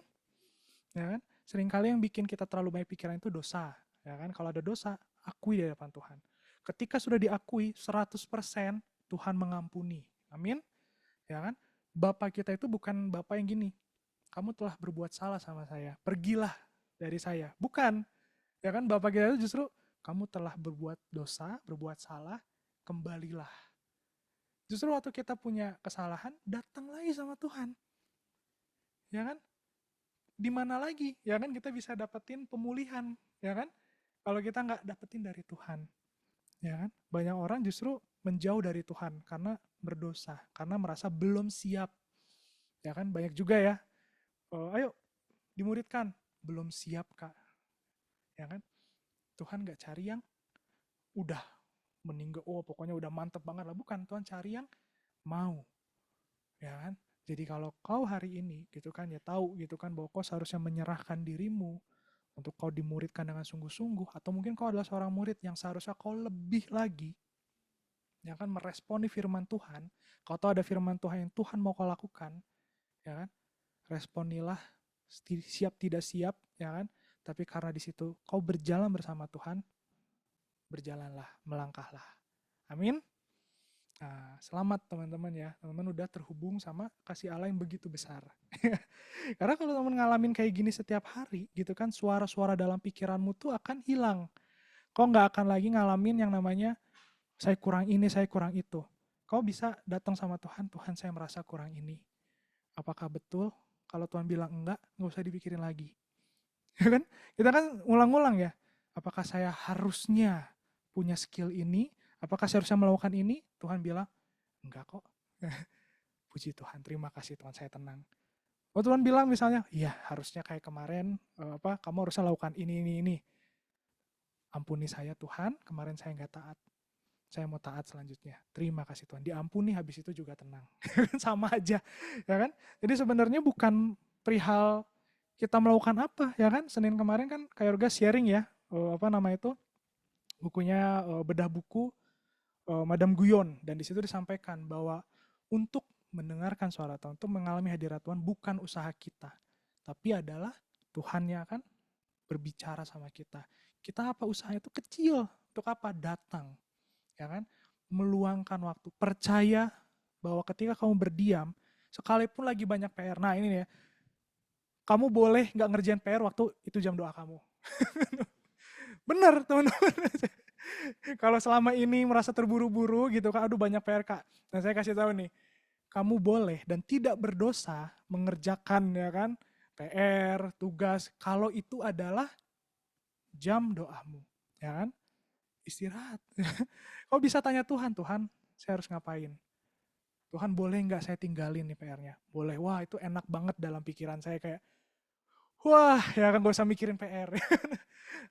Ya kan? Seringkali yang bikin kita terlalu banyak pikiran itu dosa. Ya kan? Kalau ada dosa, akui di hadapan Tuhan. Ketika sudah diakui 100% Tuhan mengampuni. Amin. Ya kan? Bapak kita itu bukan Bapak yang gini, kamu telah berbuat salah sama saya, pergilah dari saya. Bukan. Ya kan? Bapak kita itu justru, kamu telah berbuat dosa, berbuat salah, kembalilah. Justru waktu kita punya kesalahan, datang lagi sama Tuhan. Ya kan? Di mana lagi, ya kan, kita bisa dapetin pemulihan, ya kan? Kalau kita nggak dapetin dari Tuhan, ya kan? Banyak orang justru menjauh dari Tuhan karena berdosa, karena merasa belum siap, ya kan? Banyak juga ya, ayo dimuridkan, belum siap kak, ya kan? Tuhan nggak cari yang udah meninggal, oh pokoknya udah mantep banget lah, bukan. Tuhan cari yang mau, ya kan? Jadi kalau kau hari ini gitu kan ya tahu gitu kan bahwa kau seharusnya menyerahkan dirimu untuk kau dimuridkan dengan sungguh-sungguh, atau mungkin kau adalah seorang murid yang seharusnya kau lebih lagi ya kan meresponi firman Tuhan. Kau tahu ada firman Tuhan yang Tuhan mau kau lakukan, ya kan? Responilah, siap tidak siap, ya kan? Tapi karena di situ kau berjalan bersama Tuhan, berjalanlah, melangkahlah. Amin. Nah, selamat teman-teman ya. Teman-teman udah terhubung sama kasih Allah yang begitu besar. Karena kalau teman ngalamin kayak gini setiap hari, gitu kan, suara-suara dalam pikiranmu tuh akan hilang. Kau nggak akan lagi ngalamin yang namanya saya kurang ini, saya kurang itu. Kau bisa datang sama Tuhan, Tuhan saya merasa kurang ini. Apakah betul? Kalau Tuhan bilang enggak, nggak usah dipikirin lagi. Ya kan? Kita kan ulang-ulang ya. Apakah saya harusnya punya skill ini? Apakah saya harusnya melakukan ini? Tuhan bilang, enggak kok. Puji Tuhan, terima kasih Tuhan, saya tenang. Oh Tuhan bilang misalnya, iya harusnya kayak kemarin, kamu harusnya lakukan ini. Ampuni saya Tuhan, kemarin saya nggak taat. Saya mau taat selanjutnya. Terima kasih Tuhan. Diampuni, habis itu juga tenang. Sama aja, ya kan? Jadi sebenarnya bukan perihal kita melakukan apa, ya kan? Senin kemarin kan Kak Yorga sharing ya, apa nama itu, bukunya bedah buku Madam Guyon, dan di situ disampaikan bahwa untuk mendengarkan suara Tuhan, untuk mengalami hadirat Tuhan bukan usaha kita, tapi adalah Tuhan yang akan berbicara sama kita. Kita apa usahanya itu kecil, untuk apa? Datang, ya kan? Meluangkan waktu, percaya bahwa ketika kamu berdiam, sekalipun lagi banyak PR, nah ini ya, kamu boleh nggak ngerjain PR waktu itu jam doa kamu. Bener teman-teman. Kalau selama ini merasa terburu-buru gitu kan, aduh banyak PR kak. Nah saya kasih tahu nih, kamu boleh dan tidak berdosa mengerjakan ya kan PR, tugas, kalau itu adalah jam doamu, ya kan? Istirahat. Kau bisa tanya Tuhan, Tuhan saya harus ngapain? Tuhan boleh nggak saya tinggalin nih PR-nya? Boleh, wah itu enak banget dalam pikiran saya kayak, Wah, ya kan gak usah mikirin PR.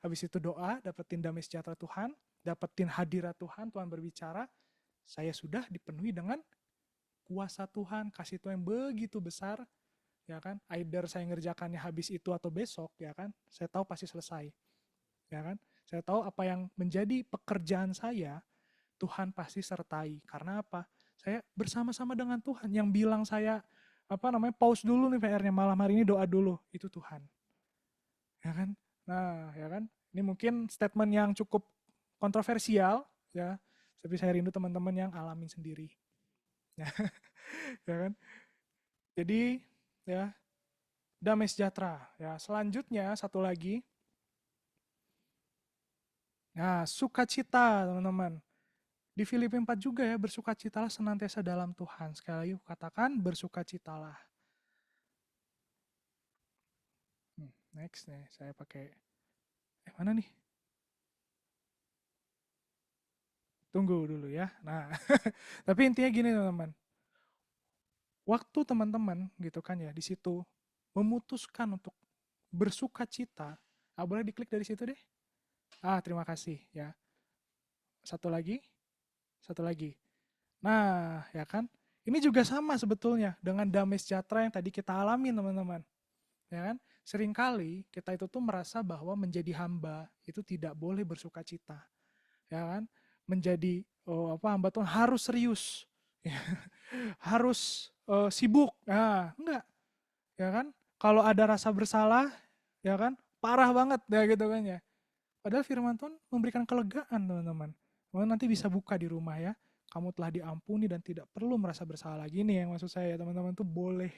Habis itu doa, dapetin damai sejahtera Tuhan, dapetin hadirat Tuhan, Tuhan berbicara, saya sudah dipenuhi dengan kuasa Tuhan, kasih Tuhan yang begitu besar, ya kan? Either saya ngerjakannya habis itu atau besok, ya kan? Saya tahu pasti selesai, ya kan? Saya tahu apa yang menjadi pekerjaan saya, Tuhan pasti sertai. Karena apa? Saya bersama-sama dengan Tuhan. Yang bilang saya pause dulu nih PR-nya, malam hari ini doa dulu, itu Tuhan, ya kan? Nah, ya kan? Ini mungkin statement yang cukup kontroversial, ya. Tapi saya rindu teman-teman yang alamin sendiri, ya, ya kan? Jadi, ya, damai sejahtera. Ya, selanjutnya satu lagi, nah, sukacita, teman-teman. Di Filipi 4 juga ya, bersukacitalah senantiasa dalam Tuhan. Sekali lagi katakan bersukacitalah. Next nih, saya pakai mana nih? Tunggu dulu ya. Nah, tapi intinya gini teman-teman. Waktu teman-teman gitu kan ya di situ memutuskan untuk bersukacita, boleh diklik dari situ deh. Terima kasih ya. Satu lagi, satu lagi. Nah, ya kan? Ini juga sama sebetulnya dengan damai sejahtera yang tadi kita alami, teman-teman. Ya kan? Seringkali kita itu tuh merasa bahwa menjadi hamba itu tidak boleh bersukacita. Ya kan? Menjadi hamba Tuhan harus serius. Ya, harus sibuk. Nah, enggak, ya kan? Kalau ada rasa bersalah, ya kan? Parah banget ya gitu kan ya. Padahal firman Tuhan memberikan kelegaan, teman-teman. Teman nanti bisa buka di rumah ya. Kamu telah diampuni dan tidak perlu merasa bersalah lagi. Nih yang maksud saya, teman-teman tuh boleh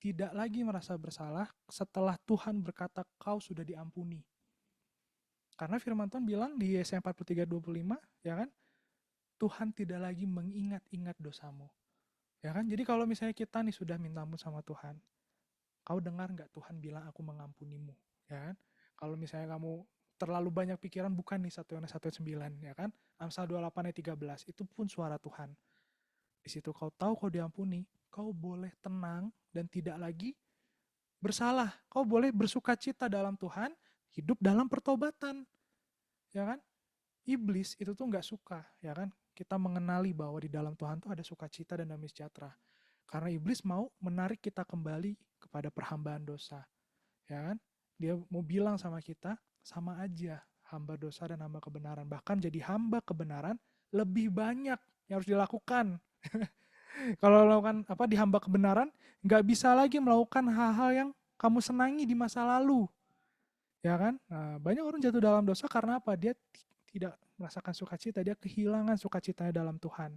tidak lagi merasa bersalah setelah Tuhan berkata kau sudah diampuni. Karena firman Tuhan bilang di Yesaya 43:25, ya kan? Tuhan tidak lagi mengingat-ingat dosamu. Ya kan? Jadi kalau misalnya kita nih sudah minta ampun sama Tuhan, kau dengar nggak Tuhan bilang aku mengampunimu, ya kan? Kalau misalnya kamu terlalu banyak pikiran, bukan nih 1 Yohanes 1:9, ya kan? Amsal 28 ayat 13, itu pun suara Tuhan. Di situ kau tahu kau diampuni, kau boleh tenang dan tidak lagi bersalah. Kau boleh bersukacita dalam Tuhan, hidup dalam pertobatan, ya kan? Iblis itu tuh nggak suka, ya kan? Kita mengenali bahwa di dalam Tuhan tuh ada sukacita dan damai sejahtera. Karena iblis mau menarik kita kembali kepada perhambaan dosa, ya kan? Dia mau bilang sama kita, sama aja hamba dosa dan hamba kebenaran. Bahkan jadi hamba kebenaran lebih banyak yang harus dilakukan. Kalau melakukan di hamba kebenaran, nggak bisa lagi melakukan hal-hal yang kamu senangi di masa lalu, ya kan? Nah, banyak orang jatuh dalam dosa karena apa? Dia tidak merasakan sukacita, dia kehilangan sukacitanya dalam Tuhan,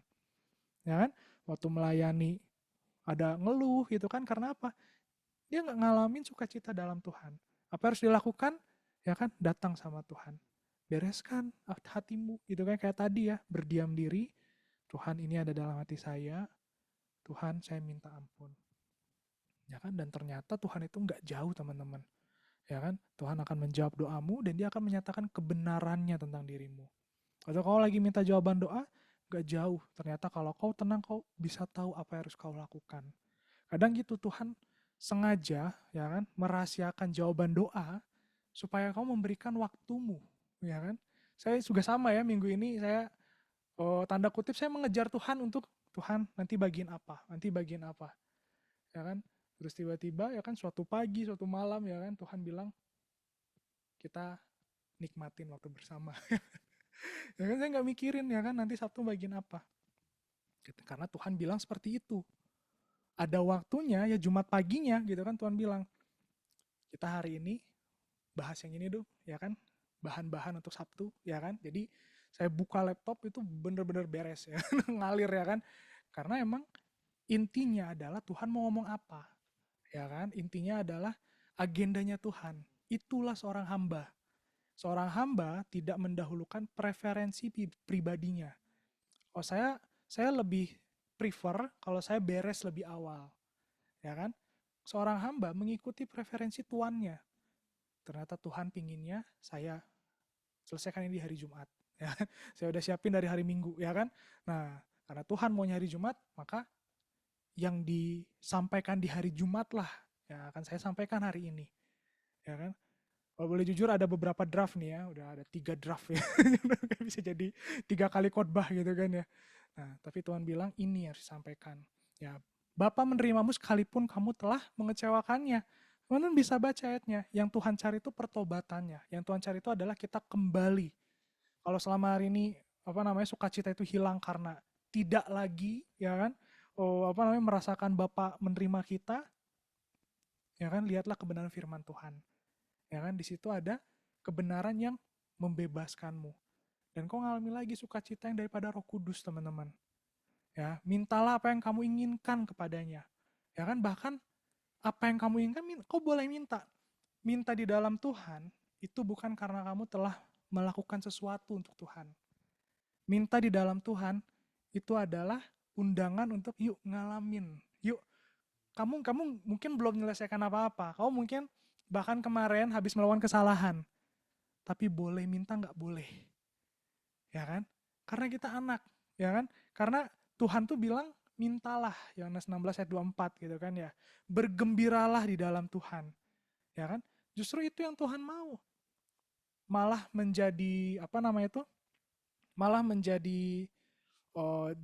ya kan? Waktu melayani ada ngeluh gitu kan, karena apa? Dia nggak ngalamin sukacita dalam Tuhan. Apa harus dilakukan? Ya kan, datang sama Tuhan. Bereskan hatimu, gitu kan, kayak tadi ya, berdiam diri. Tuhan, ini ada dalam hati saya. Tuhan, saya minta ampun. Ya kan, dan ternyata Tuhan itu nggak jauh, teman-teman. Ya kan, Tuhan akan menjawab doamu dan dia akan menyatakan kebenarannya tentang dirimu. Atau kalau lagi minta jawaban doa, nggak jauh. Ternyata kalau kau tenang, kau bisa tahu apa yang harus kau lakukan. Kadang gitu Tuhan sengaja, ya kan, merahasiakan jawaban doa supaya kau memberikan waktumu, ya kan? Saya juga sama ya, minggu ini saya tanda kutip saya mengejar Tuhan untuk Tuhan nanti bagian apa, nanti bagian apa, ya kan? Terus tiba-tiba ya kan suatu pagi, suatu malam ya kan Tuhan bilang kita nikmatin waktu bersama. Ya kan saya nggak mikirin ya kan nanti Sabtu bagian apa. Karena Tuhan bilang seperti itu. Ada waktunya ya Jumat paginya gitu kan Tuhan bilang kita hari ini bahas yang ini dong, ya kan? Bahan-bahan untuk Sabtu, ya kan? Jadi saya buka laptop itu bener-bener beres ya, ngalir ya kan? Karena emang intinya adalah Tuhan mau ngomong apa, ya kan? Intinya adalah agendanya Tuhan. Itulah seorang hamba. Seorang hamba tidak mendahulukan preferensi pribadinya. Oh saya lebih prefer kalau saya beres lebih awal, ya kan? Seorang hamba mengikuti preferensi tuannya. Ternyata Tuhan pinginnya saya selesaikan ini di hari Jumat. Ya, saya udah siapin dari hari Minggu, ya kan? Nah, karena Tuhan mau nyari Jumat, maka yang disampaikan di hari Jumat lah yang akan saya sampaikan hari ini. Ya kan? Kalau boleh jujur ada beberapa draft nih ya, udah ada 3 draft ya. Bisa jadi 3 kali khotbah gitu kan ya. Nah, tapi Tuhan bilang ini harus disampaikan. Ya, Bapa menerimamu sekalipun kamu telah mengecewakannya. Teman-teman bisa baca ayatnya. Yang Tuhan cari itu pertobatannya. Yang Tuhan cari itu adalah kita kembali. Kalau selama hari ini sukacita itu hilang karena tidak lagi, ya kan? Merasakan Bapa menerima kita, ya kan? Lihatlah kebenaran firman Tuhan. Ya kan? Di situ ada kebenaran yang membebaskanmu. Dan kau ngalami lagi sukacita yang daripada Roh Kudus, teman-teman. Ya, mintalah apa yang kamu inginkan kepadanya. Ya kan? Bahkan apa yang kamu inginkan, kau boleh minta. Minta di dalam Tuhan itu bukan karena kamu telah melakukan sesuatu untuk Tuhan. Minta di dalam Tuhan itu adalah undangan untuk yuk ngalamin. Yuk, kamu mungkin belum menyelesaikan apa-apa. Kamu mungkin bahkan kemarin habis melakukan kesalahan. Tapi boleh minta nggak boleh. Ya kan? Karena kita anak. Ya kan? Karena Tuhan tuh bilang mintalah. Yohanes 16 ayat 24 gitu kan ya. Bergembiralah di dalam Tuhan. Ya kan? Justru itu yang Tuhan mau. Malah menjadi malah menjadi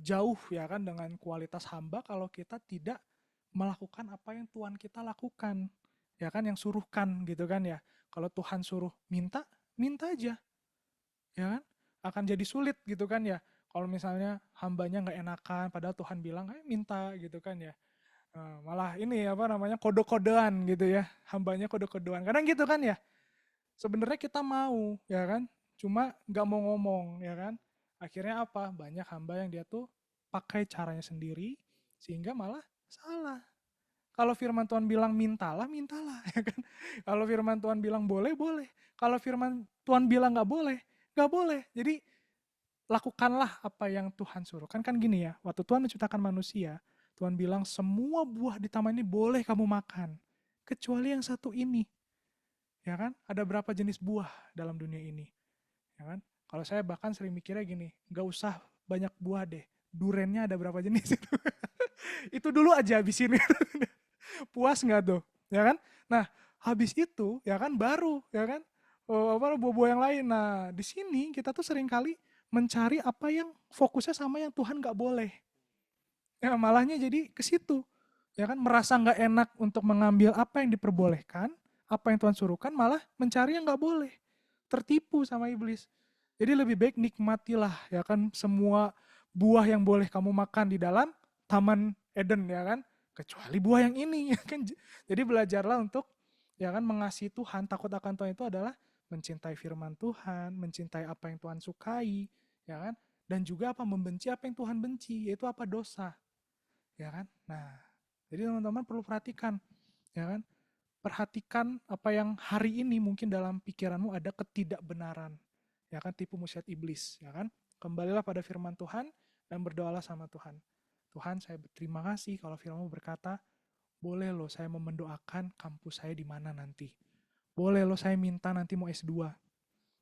jauh ya kan dengan kualitas hamba kalau kita tidak melakukan apa yang Tuhan kita lakukan. Ya kan yang suruhkan gitu kan ya. Kalau Tuhan suruh minta, minta aja. Ya kan? Akan jadi sulit gitu kan ya. Kalau misalnya hambanya nggak enakan padahal Tuhan bilang minta gitu kan ya. Malah ini kode-kodean gitu ya. Hambanya kode-kodean. Kadang gitu kan ya. Sebenarnya kita mau ya kan. Cuma nggak mau ngomong ya kan. Akhirnya apa? Banyak hamba yang dia tuh pakai caranya sendiri sehingga malah salah. Kalau firman Tuhan bilang mintalah, mintalah ya kan. Kalau firman Tuhan bilang boleh, boleh. Kalau firman Tuhan bilang nggak boleh, nggak boleh. Jadi lakukanlah apa yang Tuhan suruh. Kan gini ya, waktu Tuhan menciptakan manusia, Tuhan bilang semua buah di taman ini boleh kamu makan. Kecuali yang satu ini. Ya kan? Ada berapa jenis buah dalam dunia ini? Ya kan? Kalau saya bahkan sering mikirnya gini, nggak usah banyak buah deh. Durennya ada berapa jenis itu? Itu dulu aja habisin. Puas nggak tuh? Ya kan? Nah, habis itu ya kan baru ya kan buah-buah yang lain. Nah, di sini kita tuh sering kali mencari apa yang fokusnya sama yang Tuhan nggak boleh. Ya, malahnya jadi ke situ. Ya kan merasa nggak enak untuk mengambil apa yang diperbolehkan, apa yang Tuhan suruhkan, malah mencari yang nggak boleh. Tertipu sama iblis. Jadi lebih baik nikmatilah ya kan semua buah yang boleh kamu makan di dalam Taman Eden ya kan. Kecuali buah yang ini ya kan. Jadi belajarlah untuk ya kan mengasihi Tuhan, takut akan Tuhan itu adalah mencintai firman Tuhan, mencintai apa yang Tuhan sukai, ya kan? Dan juga membenci apa yang Tuhan benci, yaitu dosa. Ya kan? Nah, jadi teman-teman perlu perhatikan, ya kan? Perhatikan apa yang hari ini mungkin dalam pikiranmu ada ketidakbenaran. Ya kan, tipu musyiat iblis, ya kan? Kembalilah pada firman Tuhan dan berdoalah sama Tuhan. Tuhan, saya berterima kasih kalau firman-Mu berkata, boleh loh saya mendoakan kampus saya di mana nanti. Boleh loh saya minta nanti mau S2.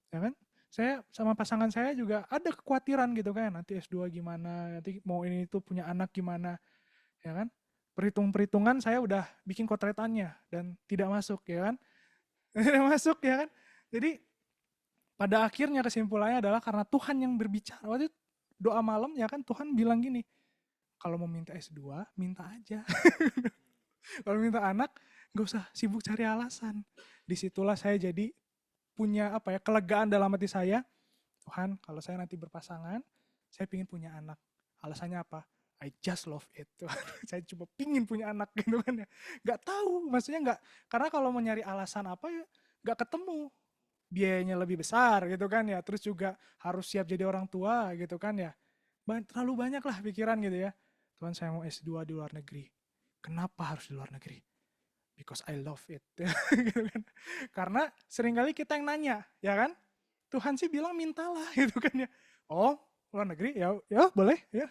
Ya kan? Saya sama pasangan saya juga ada kekhawatiran gitu kan, nanti S2 gimana, nanti mau ini itu punya anak gimana, ya kan? Perhitungan saya udah bikin kotretannya dan tidak masuk ya kan. Tidak masuk ya kan. Jadi pada akhirnya kesimpulannya adalah karena Tuhan yang berbicara. Waktu itu doa malam ya kan Tuhan bilang gini, kalau mau minta S2 minta aja. Kalau minta anak gak usah sibuk cari alasan. Disitulah saya jadi punya kelegaan dalam hati saya. Tuhan kalau saya nanti berpasangan saya ingin punya anak. Alasannya apa? I just love it. Saya cuma pingin punya anak gitu kan ya. Gak tahu, maksudnya gak, karena kalau mau nyari alasan apa ya gak ketemu. Biayanya lebih besar gitu kan ya. Terus juga harus siap jadi orang tua gitu kan ya. Terlalu banyak lah pikiran gitu ya. Tuhan saya mau S2 di luar negeri. Kenapa harus di luar negeri? Because I love it. Gitu kan. Karena seringkali kita yang nanya, ya kan? Tuhan sih bilang mintalah gitu kan ya. Oh, luar negeri ya, ya boleh ya.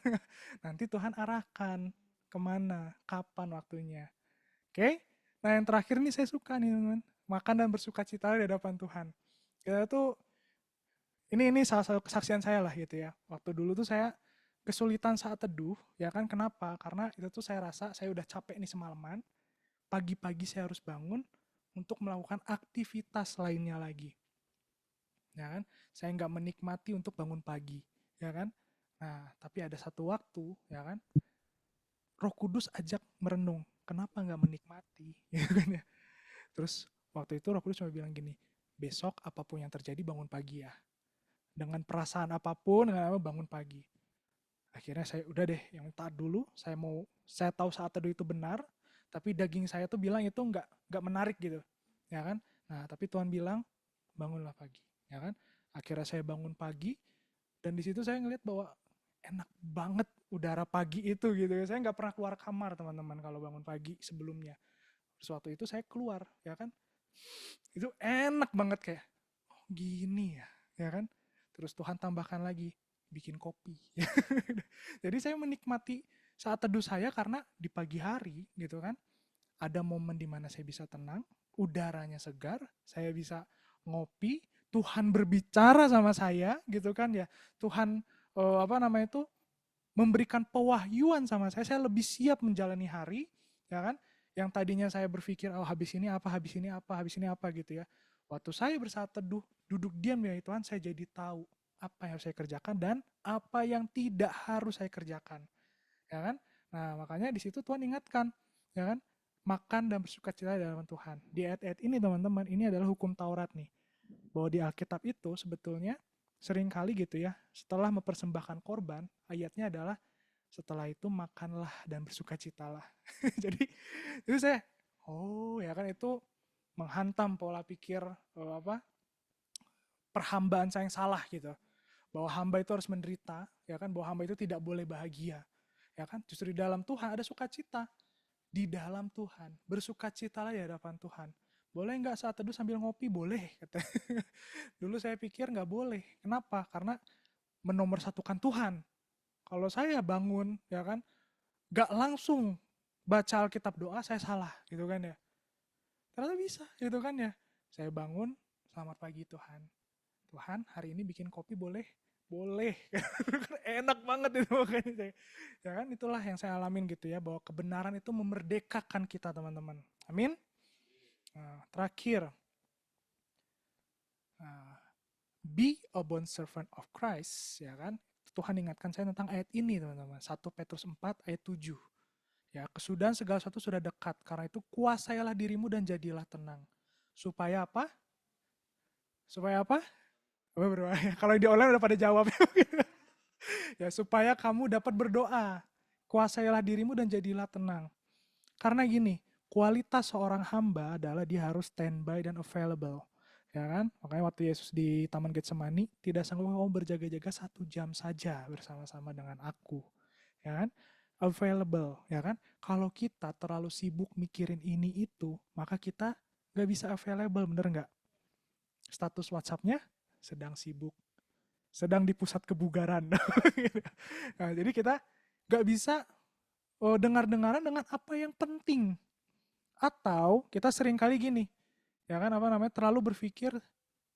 Nanti Tuhan arahkan kemana, kapan waktunya. Oke? Nah yang terakhir nih saya suka nih teman-teman. Makan dan bersuka cita di hadapan Tuhan. Kita tuh, ini salah satu kesaksian saya lah gitu ya. Waktu dulu tuh saya kesulitan saat teduh, ya kan kenapa? Karena itu tuh saya rasa saya udah capek nih semalaman. pagi-pagi saya harus bangun untuk melakukan aktivitas lainnya lagi. Ya kan? Saya nggak menikmati untuk bangun pagi, ya kan? Nah, tapi ada satu waktu, ya kan? Roh Kudus ajak merenung, kenapa nggak menikmati, ya kan ya? Terus waktu itu Roh Kudus cuma bilang gini, besok apapun yang terjadi bangun pagi ya. Dengan perasaan apapun, dengan apa bangun pagi. Akhirnya saya udah deh, yang taat dulu. Saya tahu saat teduh itu benar, tapi daging saya tuh bilang itu nggak menarik gitu, ya kan? Nah, tapi Tuhan bilang bangunlah pagi, ya kan? Akhirnya saya bangun pagi, dan di situ saya ngeliat bahwa enak banget udara pagi itu gitu. Saya nggak pernah keluar kamar teman-teman kalau bangun pagi sebelumnya. Suatu itu saya keluar, ya kan? Itu enak banget kayak, oh gini ya, ya kan? Terus Tuhan tambahkan lagi, bikin kopi. Jadi saya menikmati saat teduh saya karena di pagi hari gitu kan, ada momen di mana saya bisa tenang, udaranya segar, saya bisa ngopi, Tuhan berbicara sama saya gitu kan ya. Tuhan apa namanya itu memberikan pewahyuan sama saya lebih siap menjalani hari, ya kan? Yang tadinya saya berpikir, oh habis ini apa, habis ini apa, habis ini apa gitu ya. Waktu saya bersaat teduh, duduk diam ya Tuhan, saya jadi tahu apa yang harus saya kerjakan dan apa yang tidak harus saya kerjakan, ya kan? Nah makanya di situ Tuhan ingatkan, ya kan? Makan dan bersukacita dalam Tuhan. Di ayat-ayat ini teman-teman, ini adalah hukum Taurat nih. Bahwa di Alkitab itu sebetulnya seringkali gitu ya, setelah mempersembahkan korban, ayatnya adalah setelah itu makanlah dan bersukacitalah. Jadi itu saya, oh ya kan itu menghantam pola pikir apa perhambaan saya yang salah gitu. Bahwa hamba itu harus menderita, ya kan? Bahwa hamba itu tidak boleh bahagia, ya kan? Justru di dalam Tuhan ada sukacita. Di dalam Tuhan, bersukacitalah di hadapan Tuhan. Boleh nggak saat teduh sambil ngopi? Boleh, kata. Dulu saya pikir nggak boleh. Kenapa? Karena menomorsatukan Tuhan. Kalau saya bangun, ya kan, nggak langsung baca Alkitab doa, saya salah, gitu kan ya. Ternyata bisa, gitu kan ya. Saya bangun, selamat pagi Tuhan. Tuhan, hari ini bikin kopi boleh? Boleh. Enak banget itu makanya saya. Ya kan, itulah yang saya alamin gitu ya, bahwa kebenaran itu memerdekakan kita teman-teman. Amin. Nah, terakhir, nah, be a bond servant of Christ, ya kan? Tuhan ingatkan saya tentang ayat ini teman-teman. 1 Petrus 4 ayat 7. Ya, kesudahan segala sesuatu sudah dekat. Karena itu kuasailah dirimu dan jadilah tenang. Supaya apa? Supaya apa? Oh, berdoa. Kalau di online udah pada jawab. Ya, supaya kamu dapat berdoa. Kuasailah dirimu dan jadilah tenang. Karena gini, kualitas seorang hamba adalah dia harus standby dan available. Ya kan? Makanya waktu Yesus di Taman Getsemani, tidak sanggup kamu berjaga-jaga 1 jam saja bersama-sama dengan aku. Ya kan? Available, ya kan? Kalau kita terlalu sibuk mikirin ini itu, maka kita nggak bisa available, bener nggak? Status WhatsApp-nya sedang sibuk, sedang di pusat kebugaran. Nah, jadi kita nggak bisa dengar-dengaran dengan apa yang penting. Atau kita sering kali gini, ya kan apa namanya terlalu berpikir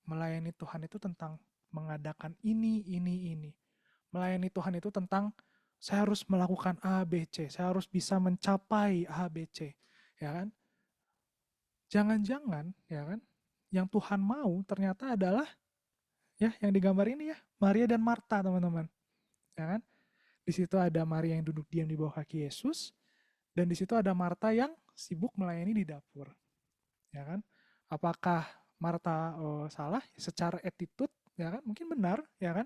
melayani Tuhan itu tentang mengadakan ini. Melayani Tuhan itu tentang saya harus melakukan A, B, C. Saya harus bisa mencapai A, B, C. Ya kan? Jangan-jangan, ya kan? Yang Tuhan mau ternyata adalah ya yang digambar ini ya, Maria dan Marta, teman-teman. Ya kan? Di situ ada Maria yang duduk diam di bawah kaki Yesus, dan di situ ada Marta yang sibuk melayani di dapur. Ya kan? Apakah Marta salah? Secara attitude, ya kan? Mungkin benar, ya kan?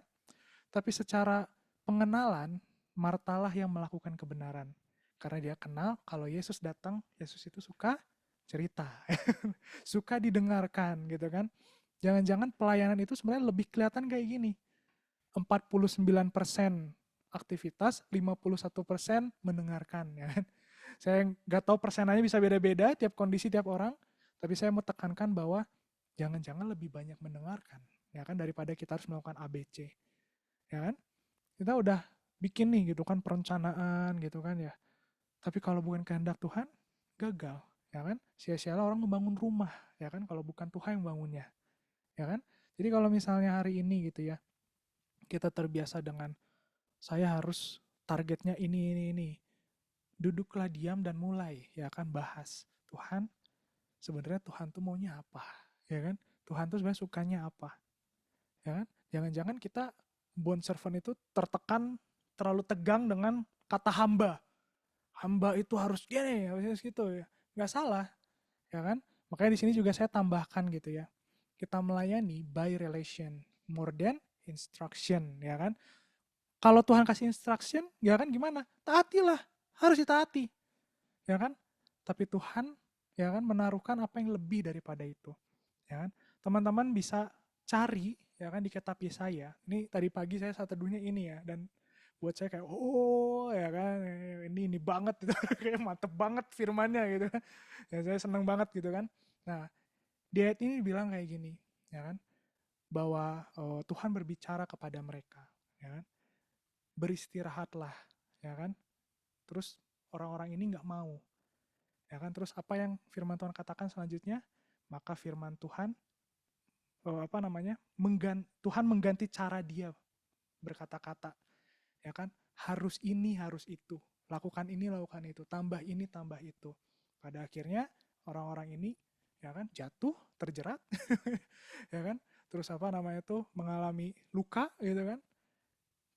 Tapi secara pengenalan, Martalah yang melakukan kebenaran. Karena dia kenal kalau Yesus datang, Yesus itu suka cerita. Suka didengarkan gitu kan. Jangan-jangan pelayanan itu sebenarnya lebih kelihatan kayak gini. 49% aktivitas, 51% mendengarkan. Ya kan? Saya nggak tahu persenanya bisa beda-beda, tiap kondisi, tiap orang. Tapi saya mau tekankan bahwa jangan-jangan lebih banyak mendengarkan. Ya kan, daripada kita harus melakukan ABC. Ya kan? Kita udah bikin nih gitu kan perencanaan gitu kan ya. Tapi kalau bukan kehendak Tuhan, gagal, ya kan? Sia-sialah orang membangun rumah, ya kan? Kalau bukan Tuhan yang bangunnya, ya kan? Jadi kalau misalnya hari ini gitu ya, kita terbiasa dengan saya harus targetnya ini. Duduklah diam dan mulai, ya kan bahas. Tuhan, sebenarnya Tuhan tuh maunya apa, ya kan? Tuhan tuh sebenarnya sukanya apa, ya kan? Jangan-jangan kita bond servant itu tertekan, terlalu tegang dengan kata hamba. Hamba itu harus gini, harus gitu ya. Nggak salah, ya kan? Makanya di sini juga saya tambahkan gitu ya. Kita melayani by relation, more than instruction, ya kan? Kalau Tuhan kasih instruction, ya kan gimana? Taatilah, harus ditaati, ya kan? Tapi Tuhan, ya kan, menaruhkan apa yang lebih daripada itu, ya kan? Teman-teman bisa cari, ya kan, di kitab Yesaya. Ini tadi pagi saya saat teduhnya ini ya, dan buat saya kayak, oh ya kan, ini banget gitu, kayak mantep banget firmannya gitu kan. Ya saya seneng banget gitu kan. Nah, di ayat ini bilang kayak gini, ya kan, bahwa Tuhan berbicara kepada mereka, ya kan, beristirahatlah, ya kan. Terus orang-orang ini nggak mau, ya kan. Terus apa yang firman Tuhan katakan selanjutnya? Maka firman Tuhan Tuhan mengganti cara dia berkata-kata, ya kan. Harus ini, harus itu, lakukan ini, lakukan itu, tambah ini, tambah itu. Pada akhirnya orang-orang ini, ya kan, jatuh, terjerat, ya kan. Terus mengalami luka gitu kan.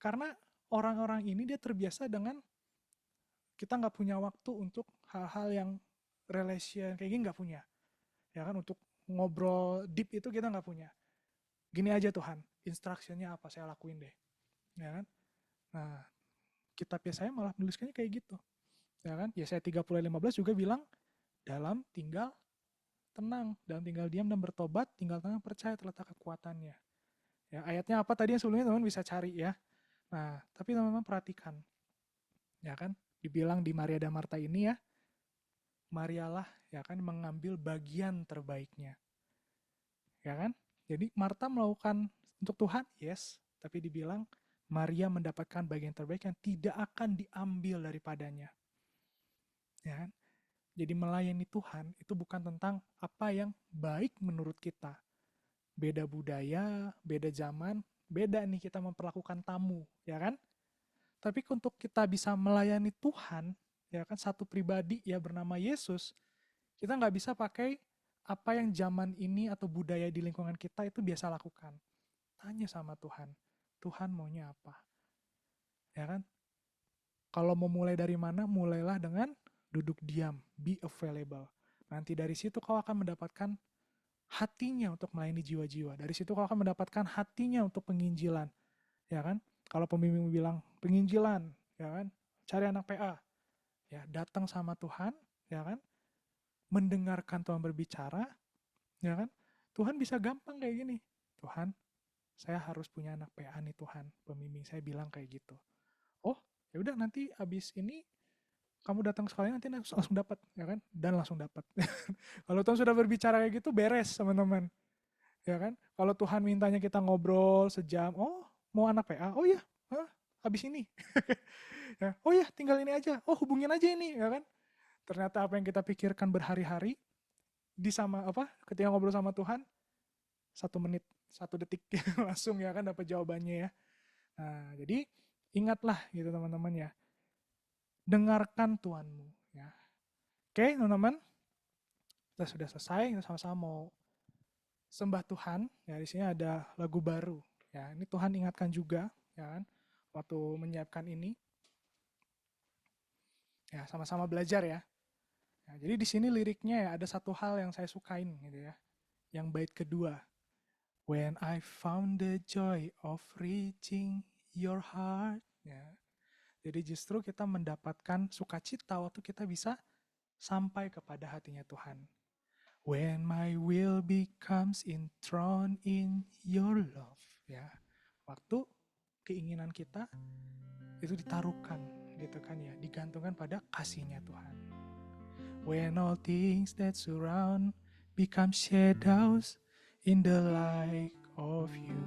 Karena orang-orang ini dia terbiasa dengan kita nggak punya waktu untuk hal-hal yang relation kayak gini, nggak punya, ya kan. Untuk ngobrol deep itu kita nggak punya. Gini aja Tuhan, instructionnya apa saya lakuin deh, ya kan. Nah, kitab Yesaya malah menuliskannya kayak gitu, ya kan. Yesaya 30:15 juga bilang, dalam tinggal tenang, dalam tinggal diam dan bertobat, tinggal tenang percaya terletak kekuatannya. Ya, ayatnya apa tadi yang sebelumnya teman bisa cari ya. Nah, tapi teman-teman perhatikan, ya kan, dibilang di Maria dan Marta ini ya, Marialah, ya kan, mengambil bagian terbaiknya, ya kan. Jadi Marta melakukan untuk Tuhan, yes, tapi dibilang Maria mendapatkan bagian terbaik yang tidak akan diambil daripadanya, ya kan. Jadi melayani Tuhan itu bukan tentang apa yang baik menurut kita. Beda budaya, beda zaman, beda nih kita memperlakukan tamu, ya kan. Tapi untuk kita bisa melayani Tuhan, ya kan, satu pribadi ya bernama Yesus, kita nggak bisa pakai apa yang zaman ini atau budaya di lingkungan kita itu biasa lakukan. Tanya sama Tuhan, Tuhan maunya apa? Ya kan? Kalau mau mulai dari mana, mulailah dengan duduk diam, be available. Nanti dari situ kau akan mendapatkan hatinya untuk melayani jiwa-jiwa. Dari situ kau akan mendapatkan hatinya untuk penginjilan, ya kan? Kalau pembimbing bilang penginjilan, ya kan? Cari anak PA, ya datang sama Tuhan, ya kan? Mendengarkan Tuhan berbicara, ya kan? Tuhan bisa gampang kayak gini. Tuhan, saya harus punya anak PA nih Tuhan. Pembimbing saya bilang kayak gitu. Oh, ya udah nanti abis ini kamu datang sekali nanti langsung dapat, ya kan? Dan langsung dapat. Kalau Tuhan sudah berbicara kayak gitu, beres teman-teman, ya kan? Kalau Tuhan mintanya kita ngobrol sejam, oh mau anak PA, oh ya, habis ini, ya, oh ya tinggal ini aja, oh hubungin aja ini, ya kan? Ternyata apa yang kita pikirkan berhari-hari ketika ngobrol sama Tuhan 1 menit, 1 detik langsung, ya kan, dapat jawabannya ya. Nah, jadi ingatlah gitu teman-teman ya, dengarkan Tuhanmu ya. Oke teman-teman, kita sudah selesai, kita sama-sama mau sembah Tuhan. Ya, di sini ada lagu baru. Ya, ini Tuhan ingatkan juga, ya kan, waktu menyiapkan ini. Ya, sama-sama belajar ya. Ya, jadi di sini liriknya ya ada satu hal yang saya sukain gitu ya. Yang bait kedua. When I found the joy of reaching your heart. Ya. Jadi justru kita mendapatkan sukacita waktu kita bisa sampai kepada hatinya Tuhan. When my will becomes enthroned in your love. Ya. Waktu keinginan kita itu ditaruhkan gitu kan ya, digantungkan pada kasihnya Tuhan. When all things that surround become shadows in the light of you.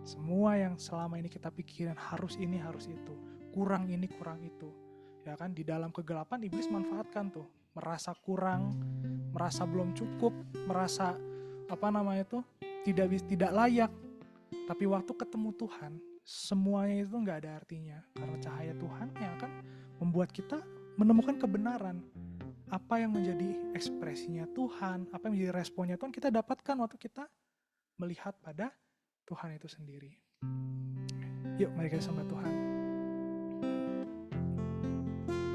Semua yang selama ini kita pikirin harus ini, harus itu, kurang ini, kurang itu, ya kan, di dalam kegelapan iblis manfaatkan tuh, merasa kurang, merasa belum cukup, merasa tidak layak. Tapi waktu ketemu Tuhan, semuanya itu nggak ada artinya, karena cahaya Tuhan yang akan membuat kita menemukan kebenaran. apa yang menjadi ekspresinya Tuhan, apa yang menjadi responnya Tuhan, kita dapatkan waktu kita melihat pada Tuhan itu sendiri. Yuk, mari kita sembah Tuhan.